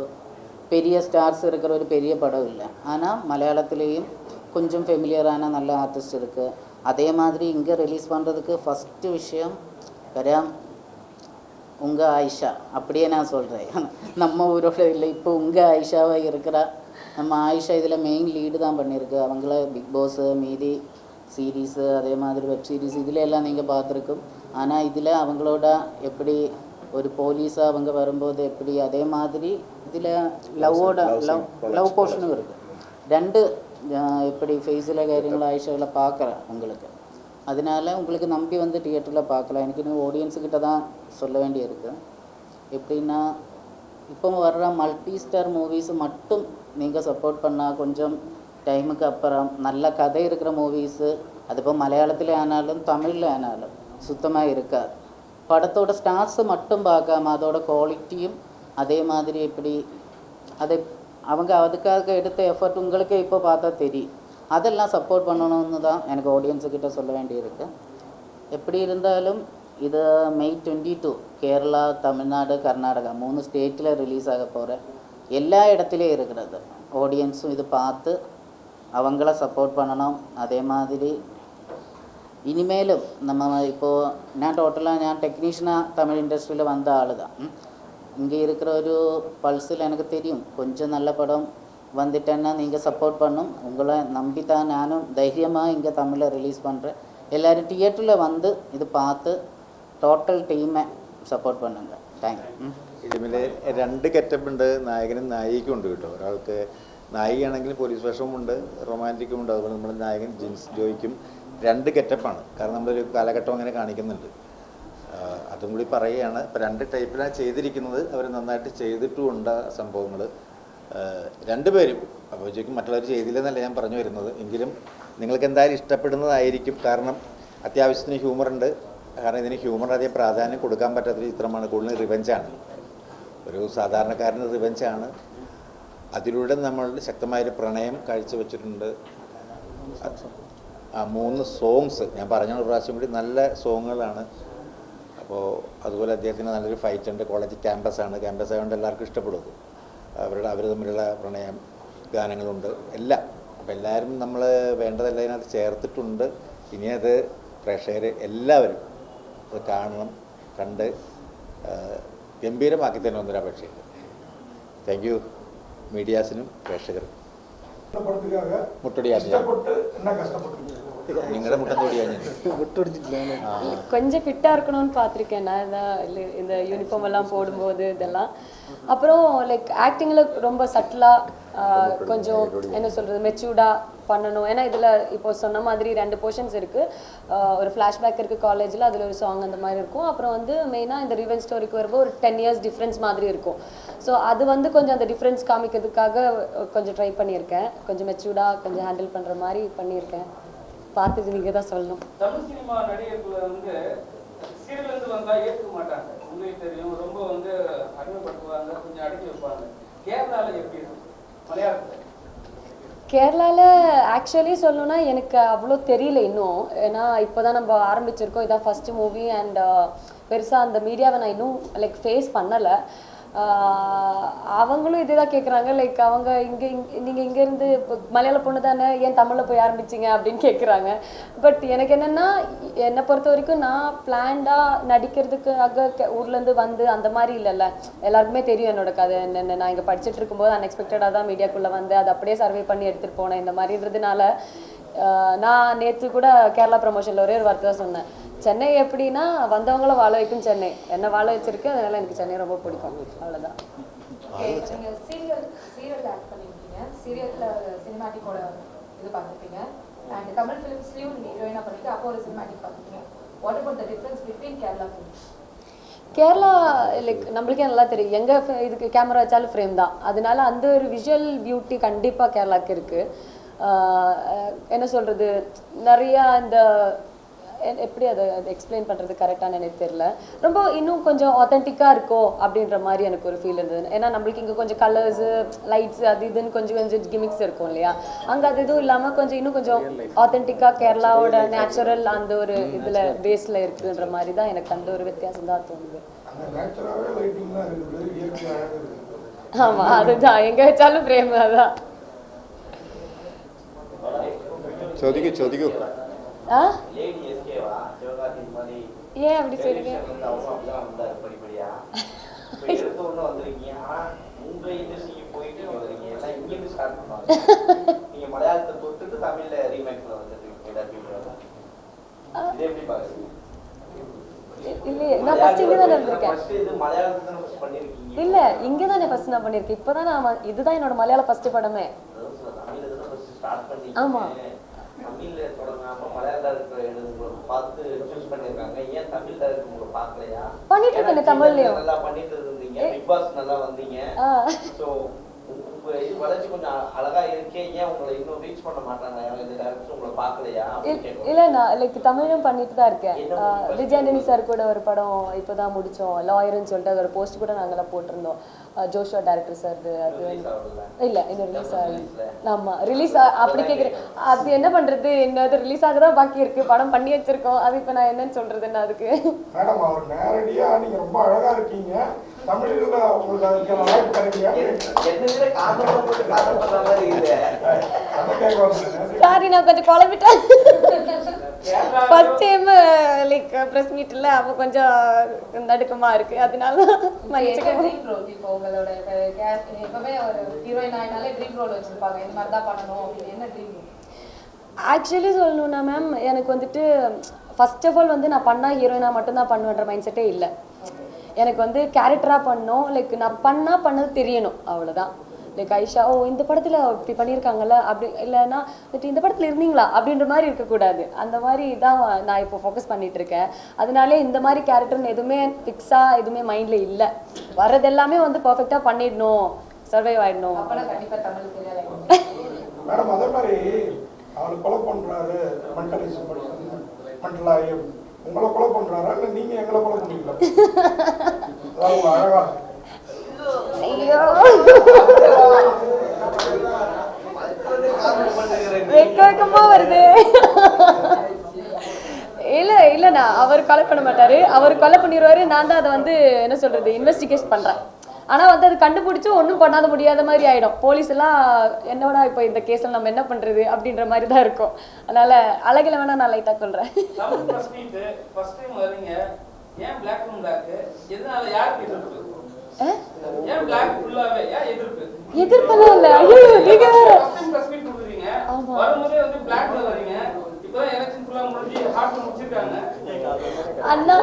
பெரிய ஸ்டார்ஸ் இருக்கிற ஒரு பெரிய படம் இல்லை. ஆனால் மலையாளத்துலேயும் கொஞ்சம் ஃபெமிலியரான நல்ல ஆர்டிஸ்ட் இருக்குது. அதே மாதிரி இங்கே ரிலீஸ் பண்ணுறதுக்கு ஃபஸ்ட்டு விஷயம் வராம் உங்கள் ஆயிஷா, அப்படியே நான் சொல்கிறேன். நம்ம ஊரோட இல்லை, இப்போ உங்கள் ஆயிஷாவாக இருக்கிறா. நம்ம ஆயிஷா இதில் மெயின் லீடு தான் பண்ணியிருக்கு. அவங்கள பிக் பாஸு மீதி சீரீஸு அதே மாதிரி வெப் சீரிஸ் இதில் எல்லாம் நீங்கள் பார்த்துருக்கும். ஆனால் இதில் அவங்களோட எப்படி ஒரு போலீஸாக அவங்க வரும்போது எப்படி அதே மாதிரி இதில் லவ் போர்ஷனும் இருக்குது. ரெண்டு எப்படி ஃபேஸில் കാര്യങ്ങൾ ஆயிஷாவில் பார்க்குறேன் உங்களுக்கு. அதனால உங்களுக்கு நம்பி வந்து தியேட்டரில் பார்க்கலாம். எனக்கு இன்னும் ஆடியன்ஸுக்கிட்ட தான் சொல்ல வேண்டியிருக்கு. எப்படின்னா இப்போ வர்ற மல்டி ஸ்டார் மூவிஸ் மட்டும் நீங்கள் சப்போர்ட் பண்ணால் கொஞ்சம் டைமுக்கு அப்புறம் நல்ல கதை இருக்கிற மூவிஸு அதிപ്പോൾ மலையாளத்தில் ஆனாலும் தமிழில் ஆனாலும் சுத்தமாக இருக்காது. படத்தோட ஸ்டார்ஸை மட்டும் பார்க்காம அதோட குவாலிட்டியும் அதே மாதிரி எப்படி அதை அவங்க அதுக்காக எடுத்த எஃபர்ட் உங்களுக்கு இப்போ பார்த்தா தெரியும். அதெல்லாம் சப்போர்ட் பண்ணணும்னு தான் எனக்கு ஆடியன்ஸுக்கிட்ட சொல்ல வேண்டியிருக்கு. எப்படி இருந்தாலும் இது May 22 கேரளா, தமிழ்நாடு, கர்நாடகா 3 ஸ்டேட்டில் ரிலீஸ் ஆக போகிற எல்லா இடத்துலையும் இருக்கிறது. ஆடியன்ஸும் இது பார்த்து அவங்கள சப்போர்ட் பண்ணணும். அதே மாதிரி இனிமேலும் நம்ம இப்போது நான் டோட்டலாக நான் டெக்னீஷியனாக தமிழ் இண்டஸ்ட்ரியில் வந்த ஆள் தான். இங்கே இருக்கிற ஒரு பல்ஸில் எனக்கு தெரியும் கொஞ்சம் நல்ல படம் வந்துட்டேன்னா நீங்கள் சப்போர்ட் பண்ணும். உங்களை நம்பி தான் நானும் தைரியமாக இங்கே தமிழில் ரிலீஸ் பண்ணுறேன். எல்லோரும் தியேட்டரில் வந்து ഇത് பார்த்து ടോട്ടൽ ടീമെ സപ്പോർട്ട് பண்ணுங்க. താങ്ക്യൂ. ഇതിൽ 2 ഗെറ്റപ്പുണ്ട്, നായകനും നായികയും ഉണ്ട് കേട്ടോ. ഒരാൾക്ക് നായികയാണെങ്കിൽ പോലീസ് വേഷവുമുണ്ട്, റൊമാൻറ്റിക്കും ഉണ്ട്. അതുപോലെ നമ്മുടെ നായകൻ ജിൻസ് ജോയ്ക്കും 2 ഗെറ്റപ്പാണ്. കാരണം നമ്മളൊരു കാലഘട്ടം അങ്ങനെ കാണിക്കുന്നുണ്ട്. അതും കൂടി പറയുകയാണ്. ഇപ്പോൾ 2 ടൈപ്പിലാണ് ചെയ്തിരിക്കുന്നത്. അവർ നന്നായിട്ട് ചെയ്തിട്ടുമുണ്ട് സംഭവങ്ങൾ. 2 പേരും അപ്പോൾ ചോദിക്കും മറ്റുള്ളവർ ചെയ്തില്ലെന്നല്ല ഞാൻ പറഞ്ഞു വരുന്നത്. എങ്കിലും നിങ്ങൾക്ക് എന്തായാലും ഇഷ്ടപ്പെടുന്നതായിരിക്കും. കാരണം അത്യാവശ്യത്തിന് ഹ്യൂമറുണ്ട്. കാരണം ഇതിന് ഹ്യൂമർ അധികം പ്രാധാന്യം കൊടുക്കാൻ പറ്റാത്തൊരു ചിത്രമാണ്. കൂടുതൽ റിവെഞ്ചാണ്, ഒരു സാധാരണക്കാരന് റിവെഞ്ചാണ്. അതിലൂടെ നമ്മൾ ശക്തമായൊരു പ്രണയം കാഴ്ചവെച്ചിട്ടുണ്ട്. 3 സോങ്സ് ഞാൻ പറഞ്ഞ ഒരു പ്രാവശ്യം കൂടി നല്ല സോങ്ങുകളാണ്. അപ്പോൾ അതുപോലെ അദ്ദേഹത്തിന് നല്ലൊരു ഫൈറ്റ് ഉണ്ട്. കോളേജ് ക്യാമ്പസാണ്, ക്യാമ്പസ് ആയതുകൊണ്ട് എല്ലാവർക്കും ഇഷ്ടപ്പെടും. അവർ തമ്മിലുള്ള പ്രണയം ഗാനങ്ങളുണ്ട് എല്ലാം. അപ്പോൾ എല്ലാവരും നമ്മൾ വേണ്ടതെല്ലാം ഇതിനകത്ത് ചേർത്തിട്ടുണ്ട്. ഇനി അത് പ്രേക്ഷകർ എല്ലാവരും അത് കാണണം, കണ്ട് ഗംഭീരമാക്കി തന്നെ ഒന്നൊരു അപേക്ഷയുണ്ട്. താങ്ക് യു മീഡിയാസിനും പ്രേക്ഷകർക്കും. മുട്ടടിയാണ് നിങ്ങളുടെ മുട്ടത്തോടിയാണ് கொஞ்சம் ஃபிட்டாக இருக்கணும்னு பார்த்துருக்கேன் நான் இந்த யூனிஃபார்ம் எல்லாம் போடும்போது இதெல்லாம். அப்புறம் லைக் ஆக்டிங்கில் ரொம்ப சட்டிலாக கொஞ்சம் என்ன சொல்கிறது மெச்சூர்டாக பண்ணணும். ஏன்னா இதில் இப்போ சொன்ன மாதிரி 2 போர்ஷன்ஸ் இருக்குது. ஒரு ஃப்ளாஷ்பேக் இருக்குது காலேஜில், அதில் ஒரு சாங் அந்த மாதிரி இருக்கும். அப்புறம் வந்து மெயினாக இந்த ரிவெஞ்ச் ஸ்டோரிக்கு வரும்போது ஒரு 10 years டிஃப்ரென்ஸ் மாதிரி இருக்கும். ஸோ அது வந்து கொஞ்சம் அந்த டிஃப்ரென்ஸ் காமிக்கிறதுக்காக கொஞ்சம் ட்ரை பண்ணியிருக்கேன். கொஞ்சம் மெச்சூர்டாக கொஞ்சம் ஹேண்டில் பண்ணுற மாதிரி பண்ணியிருக்கேன். பார்த்துட்டு நீங்கள் தான் சொல்லணும். தமிழ் சினிமா நடிகர்கள் வந்து சீரியல்லேருந்து வந்தால் ஏற்றுக்க மாட்டாங்க. உங்களுக்கு தெரியும், ரொம்ப வந்து அடிமைப்படுத்துவாங்க, கொஞ்சம் அடக்கி வைப்பாங்க. கேரளாவில் எப்படி இருக்கும்? மலையாளத்தில் கேரளாவில் ஆக்சுவலி சொல்லணும்னா எனக்கு அவ்வளோ தெரியல இன்னும். ஏன்னா இப்போ தான் நம்ம ஆரம்பிச்சிருக்கோம், இதான் ஃபஸ்ட்டு மூவி. அண்ட் பெருசாக அந்த மீடியாவை நான் இன்னும் லைக் ஃபேஸ் பண்ணலை. அவங்களும் இதே தான் கேட்குறாங்க. லைக் அவங்க நீங்கள் இங்கேருந்து இப்போ மலையாள பொண்ணு தானே, ஏன் தமிழில் போய் ஆரம்பிச்சிங்க அப்படின்னு கேட்குறாங்க. பட் எனக்கு என்னென்னா, என்னை பொறுத்த வரைக்கும் நான் பிளான்டாக நடிக்கிறதுக்காக ஊர்லேருந்து வந்து அந்த மாதிரி இல்லைல்ல. எல்லாருக்குமே தெரியும் என்னோட கதை என்னென்ன. நான் இங்கே படிச்சுட்டு இருக்கும்போது அன்எக்ஸ்பெக்டடாக தான் மீடியாக்குள்ளே வந்து அதை அப்படியே சர்வே பண்ணி எடுத்துகிட்டு போனேன். இந்த மாதிரின்றதுனால நான் நேற்று கூட கேரளா ப்ரமோஷனில் ஒரே ஒரு வார்த்தை தான் சொன்னேன். சென்னை எப்படின்னா வந்தவங்கள வாழ வைக்கும் சென்னை. என்ன வாழ வச்சிருக்கு, அதனால எனக்கு சென்னை ரொம்ப பிடிக்கும். அவ்வளோதான். நீங்கள் சீரியல் ஆக்ட் பண்ணியிருக்கீங்க, சீரியலில் சினிமாட்டிக்கோட இது பார்த்துருப்பீங்க. அண்ட் தமிழ் ஃபிலிம்ஸ்லேயும் நீங்கள் ஹீரோயினாக பண்ணிட்டு அப்போ ஒரு சினிமாட்டிக் பார்த்துருக்கீங்க. What about the difference between Kerala films? Kerala like நம்மளுக்கே நல்லா தெரியும், எங்கே இதுக்கு கேமரா வச்சாலும் ஃப்ரேம் தான். அதனால அந்த ஒரு விஷுவல் பியூட்டி கண்டிப்பாக கேரளாவுக்கு இருக்குது. என்ன சொல்கிறது, நிறையா இந்த எப்படி அதை எக்ஸ்பிளைன் பண்ணுறது கரெக்டான எனக்கு தெரியல. ரொம்ப இன்னும் கொஞ்சம் ஆத்தென்டிக்காக இருக்கோ அப்படின்ற மாதிரி எனக்கு ஒரு ஃபீல் இருந்தது. ஏன்னா நம்மளுக்கு இங்கே கொஞ்சம் கலர்ஸு லைட்ஸு அது இதுன்னு கொஞ்சம் கொஞ்சம் கிமிக்ஸ் இருக்கும் இல்லையா, அங்கே அது இதுவும் இல்லாமல் கொஞ்சம் இன்னும் கொஞ்சம் ஆத்தென்டிக்காக கேரளாவோட நேச்சுரல் அந்த ஒரு இதில் பேஸில் இருக்குன்ற மாதிரி தான் எனக்கு அந்த ஒரு வித்தியாசம் தான் தோணுது. ஆமாம், அதுதான் எங்கே வச்சாலும் பிரேம் அதான். ചോദിക്കൂ. ஆ ஏன் அப்படி சொல்லுங்க? இல்லையே, நான் ஃபர்ஸ்ட் இங்கே தானே இருந்திருக்கேன். இல்லை, இங்கே தானே ஃபர்ஸ்ட் நான் பண்ணியிருக்கேன். இப்போ தான் நான் இதுதான் என்னோட மலையாள ஃபர்ஸ்ட் படமே. ஆமாம், தமிழ்ல தொடங்காம மலையாள பார்த்து சூஸ் பண்ணிருக்காங்க. ஏன் தமிழ்ல இருக்கவங்க பார்க்கலையா? பண்ணிட்டு இருக்கேன் தமிழ்லயும். நல்லா பண்ணிட்டு இருந்தீங்க, பிக் பாஸ் நல்லா வந்தீங்க. சோ உங்க இது வளர்ச்சி கொஞ்சம் அழகா இருக்கே, ஏன் உங்களை இன்னும் ரீச் பண்ண மாட்டாங்க? இந்த டைரக்டர் உங்களை பார்க்கலையா? இல்லை, நான் லைக் தமிழும் பண்ணிட்டு தான் இருக்கேன். விஜய் ஆண்டனி சார் கூட ஒரு படம் இப்போதான் முடிச்சோம், லாயர்னு சொல்லிட்டு அதோட போஸ்ட் கூட நாங்களாம் போட்டிருந்தோம். Joshua director sir. அது இல்லை, இன்னும் ரிலீஸ் ஆகல. ஆமாம், ரிலீஸ் அப்படி கேட்குறேன். அது என்ன பண்ணுறது, என்னது ரிலீஸ் ஆக தான் பாக்கி இருக்கு, படம் பண்ணி வச்சிருக்கோம். அது இப்போ நான் என்னன்னு சொல்றதுன்னு அதுக்கு. மேடம், அவர் நேரடியாக நீங்கள் ரொம்ப அழகாக இருக்கீங்க, தமிழில் உங்களுக்கு அதுக்கான வாய்ப்பு கிடைக்கீங்க. சாரி, நான் கொஞ்சம் குழம்பிட்டேன். ஃபர்ஸ்ட் டைம் லைக் ப்ரெஸ் மீட்டில் அப்போ கொஞ்சம் நடுக்கமாக இருக்கு, அதனால இப்போ உங்களோட எப்பவுமே ஒரு ஹீரோயின் ஆயினாலே ட்ரீம் ரோல் வச்சிருப்பாங்க, இந்த மாதிரி தான் பண்ணணும் அப்படின்னு. என்ன ட்ரீம்? ஆக்சுவலி சொல்லணும்னா மேம், எனக்கு வந்துட்டு ஃபர்ஸ்ட் ஆஃப் ஆல் வந்து நான் பண்ணால் ஹீரோயினாக மட்டும்தான் பண்ணுவேன்ற மைண்ட் செட்டே இல்லை. எனக்கு வந்து கேரக்டராக பண்ணணும், லைக் நான் பண்ணது தெரியணும், அவ்வளோதான். லைக் ஐஷா, ஓ இந்த படத்தில் இப்படி பண்ணியிருக்காங்கல்ல, அப்படி இல்லைன்னா இந்த படத்தில் இருந்தீங்களா அப்படின்ற மாதிரி இருக்கக்கூடாது. அந்த மாதிரி தான் நான் இப்போ ஃபோக்கஸ் பண்ணிட்டு இருக்கேன். அதனாலே இந்த மாதிரி கேரக்டர்னு எதுவுமே ஃபிக்ஸாக எதுவுமே மைண்டில் இல்லை. வர்றது எல்லாமே வந்து பர்ஃபெக்டாக பண்ணிடணும், சர்வைவ் ஆகிடணும். கண்டிப்பாக தமிழ் தெரியாது மேடம். அதே மாதிரி அவர் கொலை பண்ணுறாரு, மென்டலாகி உங்களை கொலை பண்ணுறாரா இல்லை நீங்கள் எங்களை கொலை பண்ணுவீங்களா? அதாவது அழகா வெக்கமா வருது. இல்லைண்ணா, அவர் கொலை பண்ண மாட்டாரு, அவர் கொலை பண்ணிடுவாரு. நான் தான் அதை வந்து என்ன சொல்றது, இன்வெஸ்டிகேட் பண்றேன். ஆனால் வந்து அது கண்டுபிடிச்சி ஒன்றும் பண்ணாத முடியாத மாதிரி ஆகிடும். போலீஸ் எல்லாம் என்னோட இப்போ இந்த கேஸில் நம்ம என்ன பண்ணுறது அப்படின்ற மாதிரி தான் இருக்கும். அதனால் அழகில் வேணால் நான் லைட்டாக சொல்கிறேன். எதிர்ப்பெல்லாம் இல்லை. ஐயோ, நீங்க வேற. அண்ணா,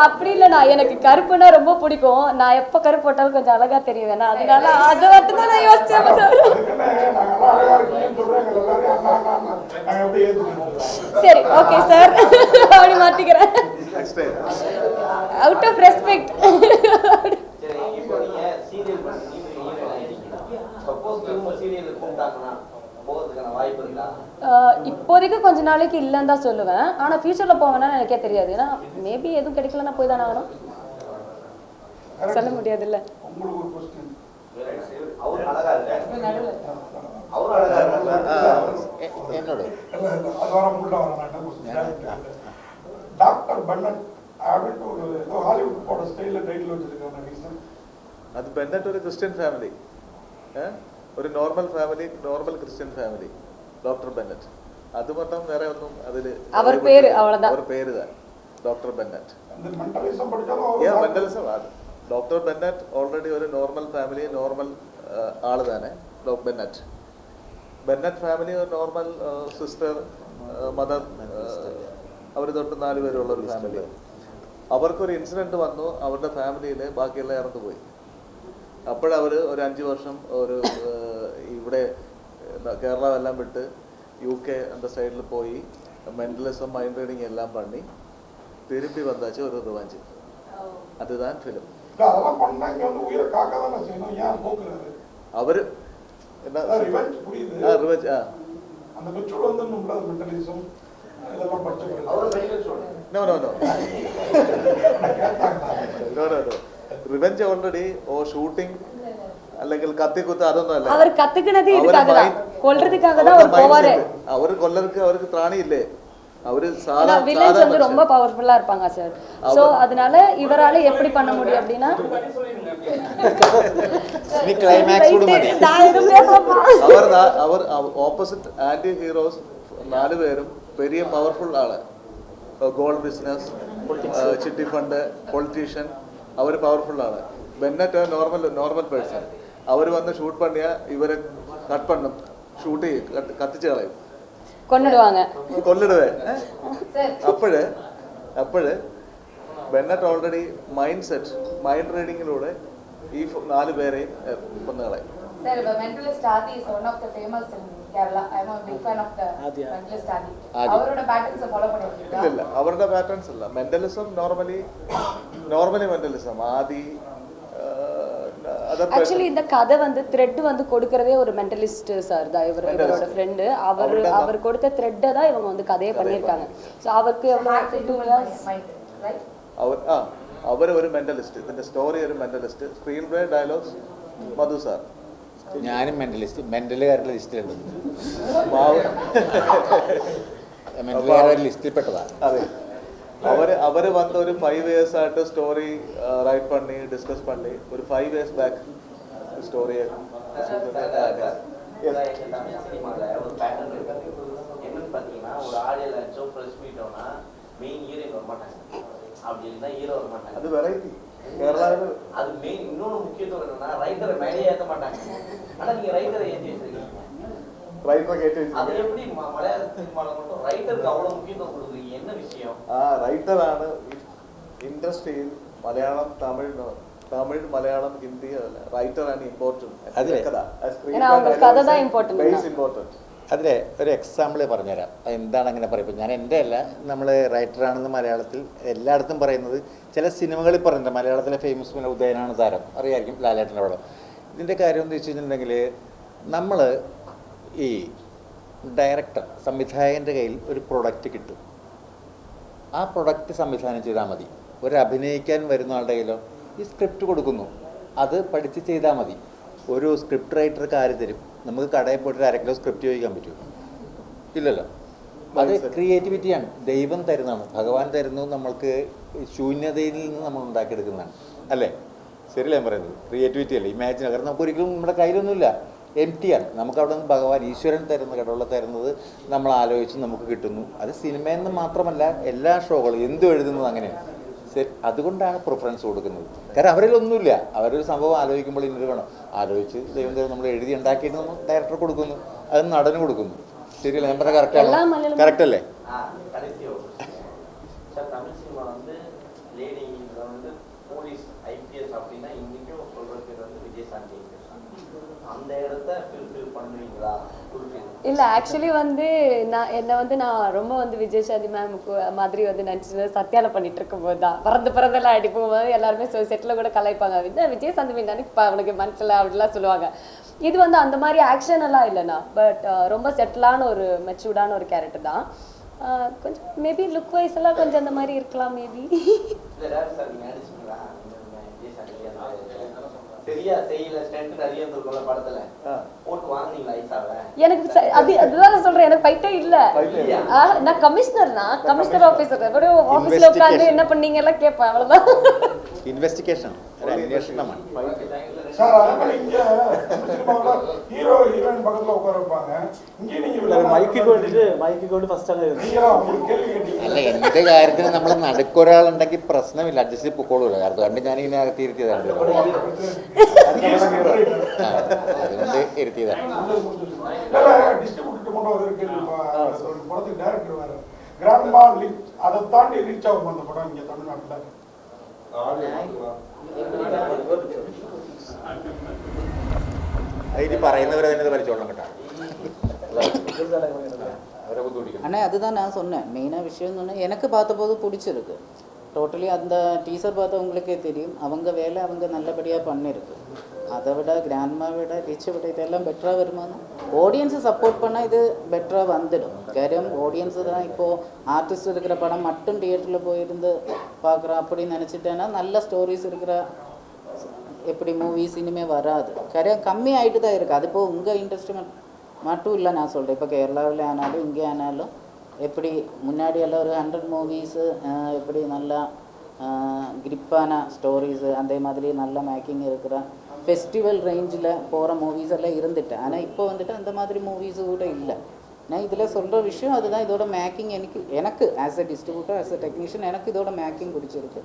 அப்படி இல்லைண்ணா, எனக்கு கருப்புனா ரொம்ப பிடிக்கும். நான் எப்போ கருப்பு போட்டாலும் கொஞ்சம் அழகா தெரியும் வேணா, அதனால அதை மட்டும் தான் நான் யோசிச்சேன். சரி, ஓகே சார், அப்படி மாத்திக்கிறேன். Out of respect. இப்போதைக்கு கொஞ்ச நாளைக்கு இல்லைன்னு தான் சொல்லுவேன். ஆனால் ஃபியூச்சரில் போவேன்னா எனக்கே தெரியாது. ஏன்னா மேபி எதுவும் கிடைக்கலன்னா போய் தானே ஆகணும், சொல்ல முடியாது. இல்லை, അത് ബെന്നറ്റ് ഒരു ക്രിസ്ത്യൻ ഫാമിലി, ഒരു normal family, normal Christian family. Doctor Bennett, അത് മാത്രം വേറെ ഒന്നും അതില് അവർ പേര് അവർ പേര് தான் ഡോക്ടർ ബെന്നറ്റ്. മെന്റലിസം അത് ഡോക്ടർ ബെന്നറ്റ് ഓൾറെഡി ഒരു നോർമൽ ഫാമിലി, നോർമൽ ആള് തന്നെ ബെന്നറ്റ്. ബെന്നറ്റ് ഫാമിലി ഒരു നോർമൽ സിസ്റ്റർ, മദർ, അവർ തൊട്ട് 4 പേരുള്ള ഒരു ഫാമിലി. അവർക്കൊരു ഇൻസിഡന്റ് വന്നു, അവരുടെ ഫാമിലിയിൽ ബാക്കിയെല്ലാം ഇറന്നുപോയി. അപ്പോഴവർ ഒരു 5 വർഷം ഒരു ഇവിടെ കേരളം എല്ലാം വിട്ട് UK அந்த சைடில் போய் மென்டலிசம், மைண்ட் ரீடிங் எல்லாம் பண்ணி திரும்பி வந்தாச்சு ஒரு ரிவெஞ்ச். அதுதான் ஃபிலிம். அவர் என்ன ரிவெஞ்ச் அந்த மெச்சூர்டு வந்து நம்மளோட மென்டலிசம் இதெல்லாம் படிச்சு அவர் medical student. No, no, no. No, no, no. Revenge already or shooting അല്ലെങ്കിൽ കത്തിക്കുത്ത് അതൊന്നും അല്ല. அவர் கத்துக்கினது இதுக்காக தான், கொல்றதுக்காக தான் அவர் போவாரு. அவர் கொல்லருக்கு அவருக்கு த்ராணி இல்லே. அவரு ஆனா வில்லன்ஸ் வந்து ரொம்ப பவர்ஃபுல்லா இருப்பாங்க சார். சோ அதனால இவரால எப்படி பண்ண முடியும் அப்படினா பத்தி சொல்லிருங்க அப்படியே. നീ ക്ലൈമാക്സ് കൂടി മതി. അവർ ഓപ്പോസിറ്റ് ആന്റി ഹീറോസ് 4 പേരും പെരിയ പവർഫുൾ ആണ്. Gold business, chitty fund, politician, അവർ പവർഫുൾ ആണ്. Bennett normal person. അവർ വന്ന് ഷൂട്ട് പണിയാ ഇവരെ കട്ട് പണ്ണും, ഷൂട്ട് ചെയ്യും, കത്തിച്ച് കളയും, കൊന്നിടുവാங்க, കൊല്ലിടുവേ. അപ്പോഴ് ബെന്നറ്റ് ഓൾറെഡി മൈൻഡ് റീഡിങ്ങിലൂടെ ഈ 4 പേരെയും കൊന്നുകളയും. Sir, the mentalist Adi is one of the famous in Kerala. I am a big fan of the mentalist Adi. അവരുടെ പാറ്റേൺസ് ഫോളോ பண்ணிருக்கீங்களா? ഇല്ല, അവരുടെ പാറ്റേൺസ് അല്ല. മെന്റലിസം നോർമലി മെന്റലിസം ആദി ஆக்சுவலி இந்த கதை வந்து த்ரெட் வந்து கொடுக்கறதே ஒரு மென்டலிஸ்ட் சார் தான். இவரோட ஃப்ரெண்ட் அவர் கொடுத்த த்ரெட்டை தான் இவங்க வந்து கதையை பண்ணியிருக்காங்க. ஸோ அவருக்கு எவ்வளோ 2 இயர்ஸ் അവർ ഒരു മെന്റലിസ്റ്റ്, ഇതിന്റെ സ്റ്റോറി ഒരു മെന്റലിസ്റ്റ്, സ്ക്രീൻ പ്ലേ ഡയലോഗ്സ് മധു സാർ. ഞാനും മെന്റലിസ്റ്റ്, മെന്റലുകാരുടെ ലിസ്റ്റിലുണ്ട്, മെന്റലുകാരുടെ ലിസ്റ്റിൽ പെട്ടതാണ്. അതെ, അവര് വന്ന ഒരു 5 years ആയിട്ട് സ്റ്റോറി റൈറ്റ് പണി ഡിസ്കസ് പണി ഒരു 5 years ബാക്ക് സ്റ്റോറിயை தமிழ் சினிமாவில் ஒரு பேட்டர்ன் இருக்கு. என்னன்னு பார்த்தீங்கன்னா, ஒரு ஆடியோ லான்ச்சோ ப்ரெஸ் மீட்டோனா மெயின் ஹீரோயின் வரமாட்டாங்க, அப்படி இல்லைன்னா ஹீரோ வரமாட்டாங்க. அது வெரைட்டி கேரளாவில். அது மெயின். இன்னொன்று முக்கியத்துவம் என்னன்னா, ரைட்டரை மேலே ஏற்ற மாட்டாங்க. ஆனால் நீங்கள் ரைட்டரை ஏற்றி வச்சிருக்கீங்க. அது எப்படி மலையாள சினிமாவில் மட்டும் ரைட்டருக்கு அவ்வளோ முக்கியத்துவம் கொடுக்குறீங்க? என்ன விஷயம்? റൈറ്ററാണ് ഇൻഡസ്ട്രിയിൽ. മലയാളം, തമിഴ് മലയാളം, ഹിന്ദി റൈറ്ററാണ് ഇമ്പോർട്ടൻറ്റ്. അതിലെ ഒരു എക്സാമ്പിൾ പറഞ്ഞുതരാം. എന്താണ് അങ്ങനെ പറയുമ്പോൾ, ഞാൻ എൻ്റെ അല്ല, നമ്മൾ റൈറ്ററാണെന്ന് മലയാളത്തിൽ എല്ലായിടത്തും പറയുന്നത്. ചില സിനിമകളിൽ പറയുന്നുണ്ട്, മലയാളത്തിലെ ഫേമസ് സിനിമ ഉദയനാണ് താരം, അറിയായിരിക്കും, ലാലേട്ടൻ്റെ പടം. ഇതിൻ്റെ കാര്യം എന്ന് വെച്ച് കഴിഞ്ഞിട്ടുണ്ടെങ്കിൽ, നമ്മൾ ഈ ഡയറക്ടർ സംവിധായകൻ്റെ കയ്യിൽ ഒരു പ്രൊഡക്റ്റ് കിട്ടും. ആ പ്രൊഡക്റ്റ് സംവിധാനം ചെയ്താൽ മതി. ഒരു അഭിനയിക്കാൻ വരുന്ന ആളുടെ കയ്യിലോ ഈ സ്ക്രിപ്റ്റ് കൊടുക്കുന്നു, അത് പഠിച്ച് ചെയ്താൽ മതി. ഒരു സ്ക്രിപ്റ്റ് റൈറ്റർ കാര്യം തരും. നമുക്ക് കടയിൽ പോയിട്ട് 1/2 കിലോ സ്ക്രിപ്റ്റ് ചോദിക്കാൻ പറ്റുമോ? ഇല്ലല്ലോ. അത് ക്രിയേറ്റിവിറ്റിയാണ്, ദൈവം തരുന്നതാണ്, ഭഗവാൻ തരുന്നത്. നമ്മൾക്ക് ശൂന്യതയിൽ നിന്ന് നമ്മൾ ഉണ്ടാക്കിയെടുക്കുന്നതാണ്, അല്ലേ? ശരിയല്ലേ ഞാൻ പറയുന്നത്? ക്രിയേറ്റിവിറ്റി അല്ലേ, ഇമാജിൻ. കാരണം നമുക്ക് ഒരിക്കലും നമ്മുടെ കയ്യിലൊന്നുമില്ല, എം ടി ആണ്. നമുക്ക് അവിടെ നിന്ന് ഭഗവാൻ, ഈശ്വരൻ തരുന്ന, കടവുള്ള തരുന്നത് നമ്മൾ ആലോചിച്ച് നമുക്ക് കിട്ടുന്നു. അത് സിനിമയിൽ നിന്ന് മാത്രമല്ല, എല്ലാ ഷോകളും എന്തും എഴുതുന്നത് അങ്ങനെയാണ്. ശരി, അതുകൊണ്ടാണ് പ്രിഫറൻസ് കൊടുക്കുന്നത്. കാരണം അവരിലൊന്നുമില്ല, അവരൊരു സംഭവം ആലോചിക്കുമ്പോൾ ഇന്നത് വേണം, ആലോചിച്ച് ദൈവം തരും, നമ്മൾ എഴുതി ഉണ്ടാക്കിയിട്ട് നമ്മൾ ഡയറക്ടർ കൊടുക്കുന്നു, അത് നടന് കൊടുക്കുന്നു. ശരിയല്ല ഞാൻ പറഞ്ഞ കറക്റ്റാണ്? കറക്റ്റ് അല്ലേ? தமிழ் சினிமா வந்து லேடி வந்து போலீஸ் ஐபிஎஸ் அப்படின்னா இன்னைக்கும் சொல்ற பேர் வந்து விஜயசாந்தி. அந்த இடத்த ஃபில் பண்ணுவீங்களா? இல்லை, ஆக்சுவலி வந்து நான் ரொம்ப வந்து விஜயசாந்தி மேமுக்கு மாதிரி வந்து நினச்சி சத்யாவில் பண்ணிட்டு இருக்கும்போது தான் பறந்தெல்லாம் அடி போகும்போது எல்லாருமே செட்டில் கூட கலாய்ப்பாங்க, விஜயசாந்தி மீன் நினைப்பா அவனுக்கு மனசில் அப்படிலாம் சொல்லுவாங்க. இது வந்து அந்த மாதிரி ஆக்ஷன் எல்லாம் இல்லைண்ணா, பட் ரொம்ப செட்டிலான ஒரு மெச்சூர்டான ஒரு கேரக்டர் தான். கொஞ்சம் மேபி லுக் வைஸ் எல்லாம் கொஞ்சம் அந்த மாதிரி இருக்கலாம் மேபி. எனக்கு அதுதான் சொல்றேன், எனக்கு ஃபைட்டே இல்ல. நான் கமிஷனர் ஆபீசர், ஆபீஸ்ல உட்கார்ந்து என்ன பண்ணீங்க எல்லாம் கேட்பேன், அவ்வளவுதான். ഇൻവെസ്റ്റിഗേഷൻ, അന്വേഷണമാണ്. சார், அதனால இங்க ஹீரோ ஹீரோயின் பக்கத்துல உட்கார வைப்பாங்க. இங்க நீங்க மைக்கு കൊണ്ട് ഫസ്റ്റ് ആണ് உங்களுக்கு கேள்வி கேட்டீங்க. അല്ല, എൻ്റെ കാര്യത്തിന് നമ്മൾ നടുക്കൊരാളുണ്ടെങ്കിൽ പ്രശ്നമില്ല, അഡ്ജസ്റ്റ് ചെയ്ത് പൊക്കോളൂല്ലോ. അതുകൊണ്ട് ഞാനിങ്ങനെ അകത്ത് ഇരുത്തിയതാണ്, അതുകൊണ്ട് ഇരുത്തിയതാണ്. டிஸ்ட்ரிபியூட்டர் மட்டும் ஒரு கேள்வி. ஒரு படத்துக்கு டைரக்டர் வர கிராண்ட்மா லிச், அதை தாண்டி ரீச் ஆகும் அந்த படம் இங்க தமிழ்நாட்டுல. അതിന് പറയുന്നവരെ തന്നെ പരിചോളണം കേട്ടോ. ஆனால் அதுதான் நான் சொன்னேன், மெயினாக விஷயம்னு சொன்னேன். எனக்கு பார்த்தபோது பிடிச்சிருக்கு டோட்டலி. அந்த டீசர் பார்த்தவங்களுக்கே தெரியும், அவங்க வேலை அவங்க நல்லபடியாக பண்ணியிருக்கு. அதை விட கிராண்ட்மா விட ரிச்சை விட இதெல்லாம் பெட்டராக வருமானு ஆடியன்ஸை சப்போர்ட் பண்ணால் இது பெட்டராக வந்துடும். காரியம் ஆடியன்ஸு தான் இப்போது ஆர்டிஸ்ட் இருக்கிற படம் மட்டும் தியேட்டரில் போயிருந்து பார்க்குறோம் அப்படின்னு நினச்சிட்டேன்னா நல்ல ஸ்டோரிஸ் இருக்கிற எப்படி மூவிஸ் இனிமேல் வராது. காரியம் கம்மி ஆகிட்டு தான் இருக்குது. அது இப்போது உங்கள் இண்டஸ்ட்ரி மட்டும் இல்லை நான் சொல்கிறேன். இப்போ கேரளாவில் ஆனாலும் இங்கே ஆனாலும் எப்படி முன்னாடி எல்லாம் ஒரு 100 மூவிஸு எப்படி நல்லா கிரிப்பான ஸ்டோரிஸு அதே மாதிரி நல்ல மேக்கிங் இருக்கிற ஃபெஸ்டிவல் ரேஞ்சில் போகிற மூவிஸ் எல்லாம் இருந்துட்டு. ஆனால் இப்போ வந்துட்டு அந்த மாதிரி மூவிஸு கூட இல்லை. நான் இதில் சொல்கிற விஷயம் அதுதான். இதோட மேக்கிங் எனக்கு as a distributor as a technician எனக்கு இதோட மேக்கிங் பிடிச்சிருக்கு.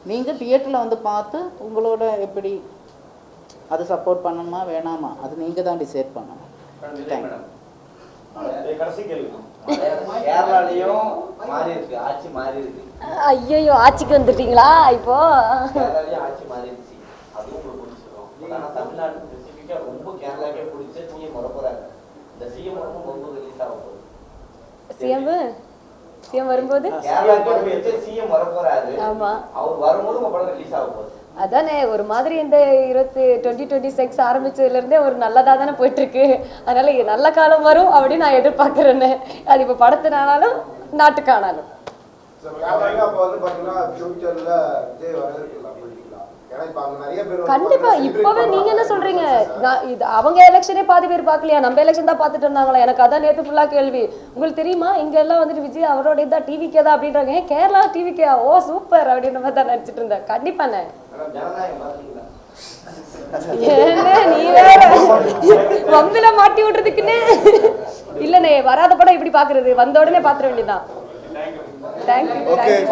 நீங்கள் தியேட்டரில் வந்து பார்த்து உங்களோட எப்படி அது சப்போர்ட் பண்ணணுமா வேணாமா அது நீங்கள் தான் டிசைட் பண்ணணும். கடைசி கேள்வி. கேரளாலையும் மாறி இருக்கு, ஆட்சி மாறி இருக்கு. ஐயோ ஆட்சிக்கு வந்துட்டீங்களா இப்போ? கேரளாலையும் ஆட்சி மாறி இருந்துச்சு, அதுவும் உங்களுக்கு பிடிச்சிருக்கும். ஆனா தமிழ்நாடு ஸ்பெசிஃபிக்கா ரொம்ப கேரளாக்கே பிடிச்ச சிஎம் வரப்போறாங்க. இந்த சிஎம் ரொம்ப ரிலீஸ் ஆக போகுது. சிஎம் வரும்போது கேரளாக்கே பிடிச்ச சிஎம் வரப்போறாரு. ஆமா, அவர் வரும்போது உங்க படம் ரிலீஸ் ஆக போகுது. அதானே ஒரு மாதிரி இந்த 2026 ஆரம்பிச்சதுலேருந்தே ஒரு நல்லதாக தானே போயிட்டுருக்கு. அதனால நல்ல காலம் வரும் அப்படின்னு நான் எதிர்பார்க்குறேன்னு. அது இப்போ படத்தினாலும் நாட்டுக்கானாலும். கண்டிப்பா இப்பவே நீங்க என்ன சொல்றீங்க? இது அவங்க எலெக்ஷனே பாதி பேர் பார்க்கலையா? நம்ம எலெக்ஷன் தான் பார்த்துட்டு இருந்தாங்களா? எனக்கு அதான் நேற்று ஃபுல்லா கேள்வி. உங்களுக்கு தெரியுமா இங்க எல்லாம் வந்துட்டு விஜய் அவரோட இதான் டிவிக்கே தான் அப்படின்றாங்க. கேரளா டிவிக்கே ஓ சூப்பர் அப்படின்ற மாதிரி தான் நினைச்சிட்டு இருந்தேன். கண்டிப்பாண்ணே. என்ன நீ வேற வம்பில மாட்டி விடுறதுக்குன்னு இல்லண்ணே. வராத படம் இப்படி பாக்குறது, வந்த உடனே பாத்துற வேண்டியதான். Thank you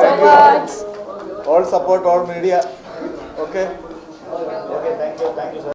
so much. All support, all media. Okay. Okay, thank you.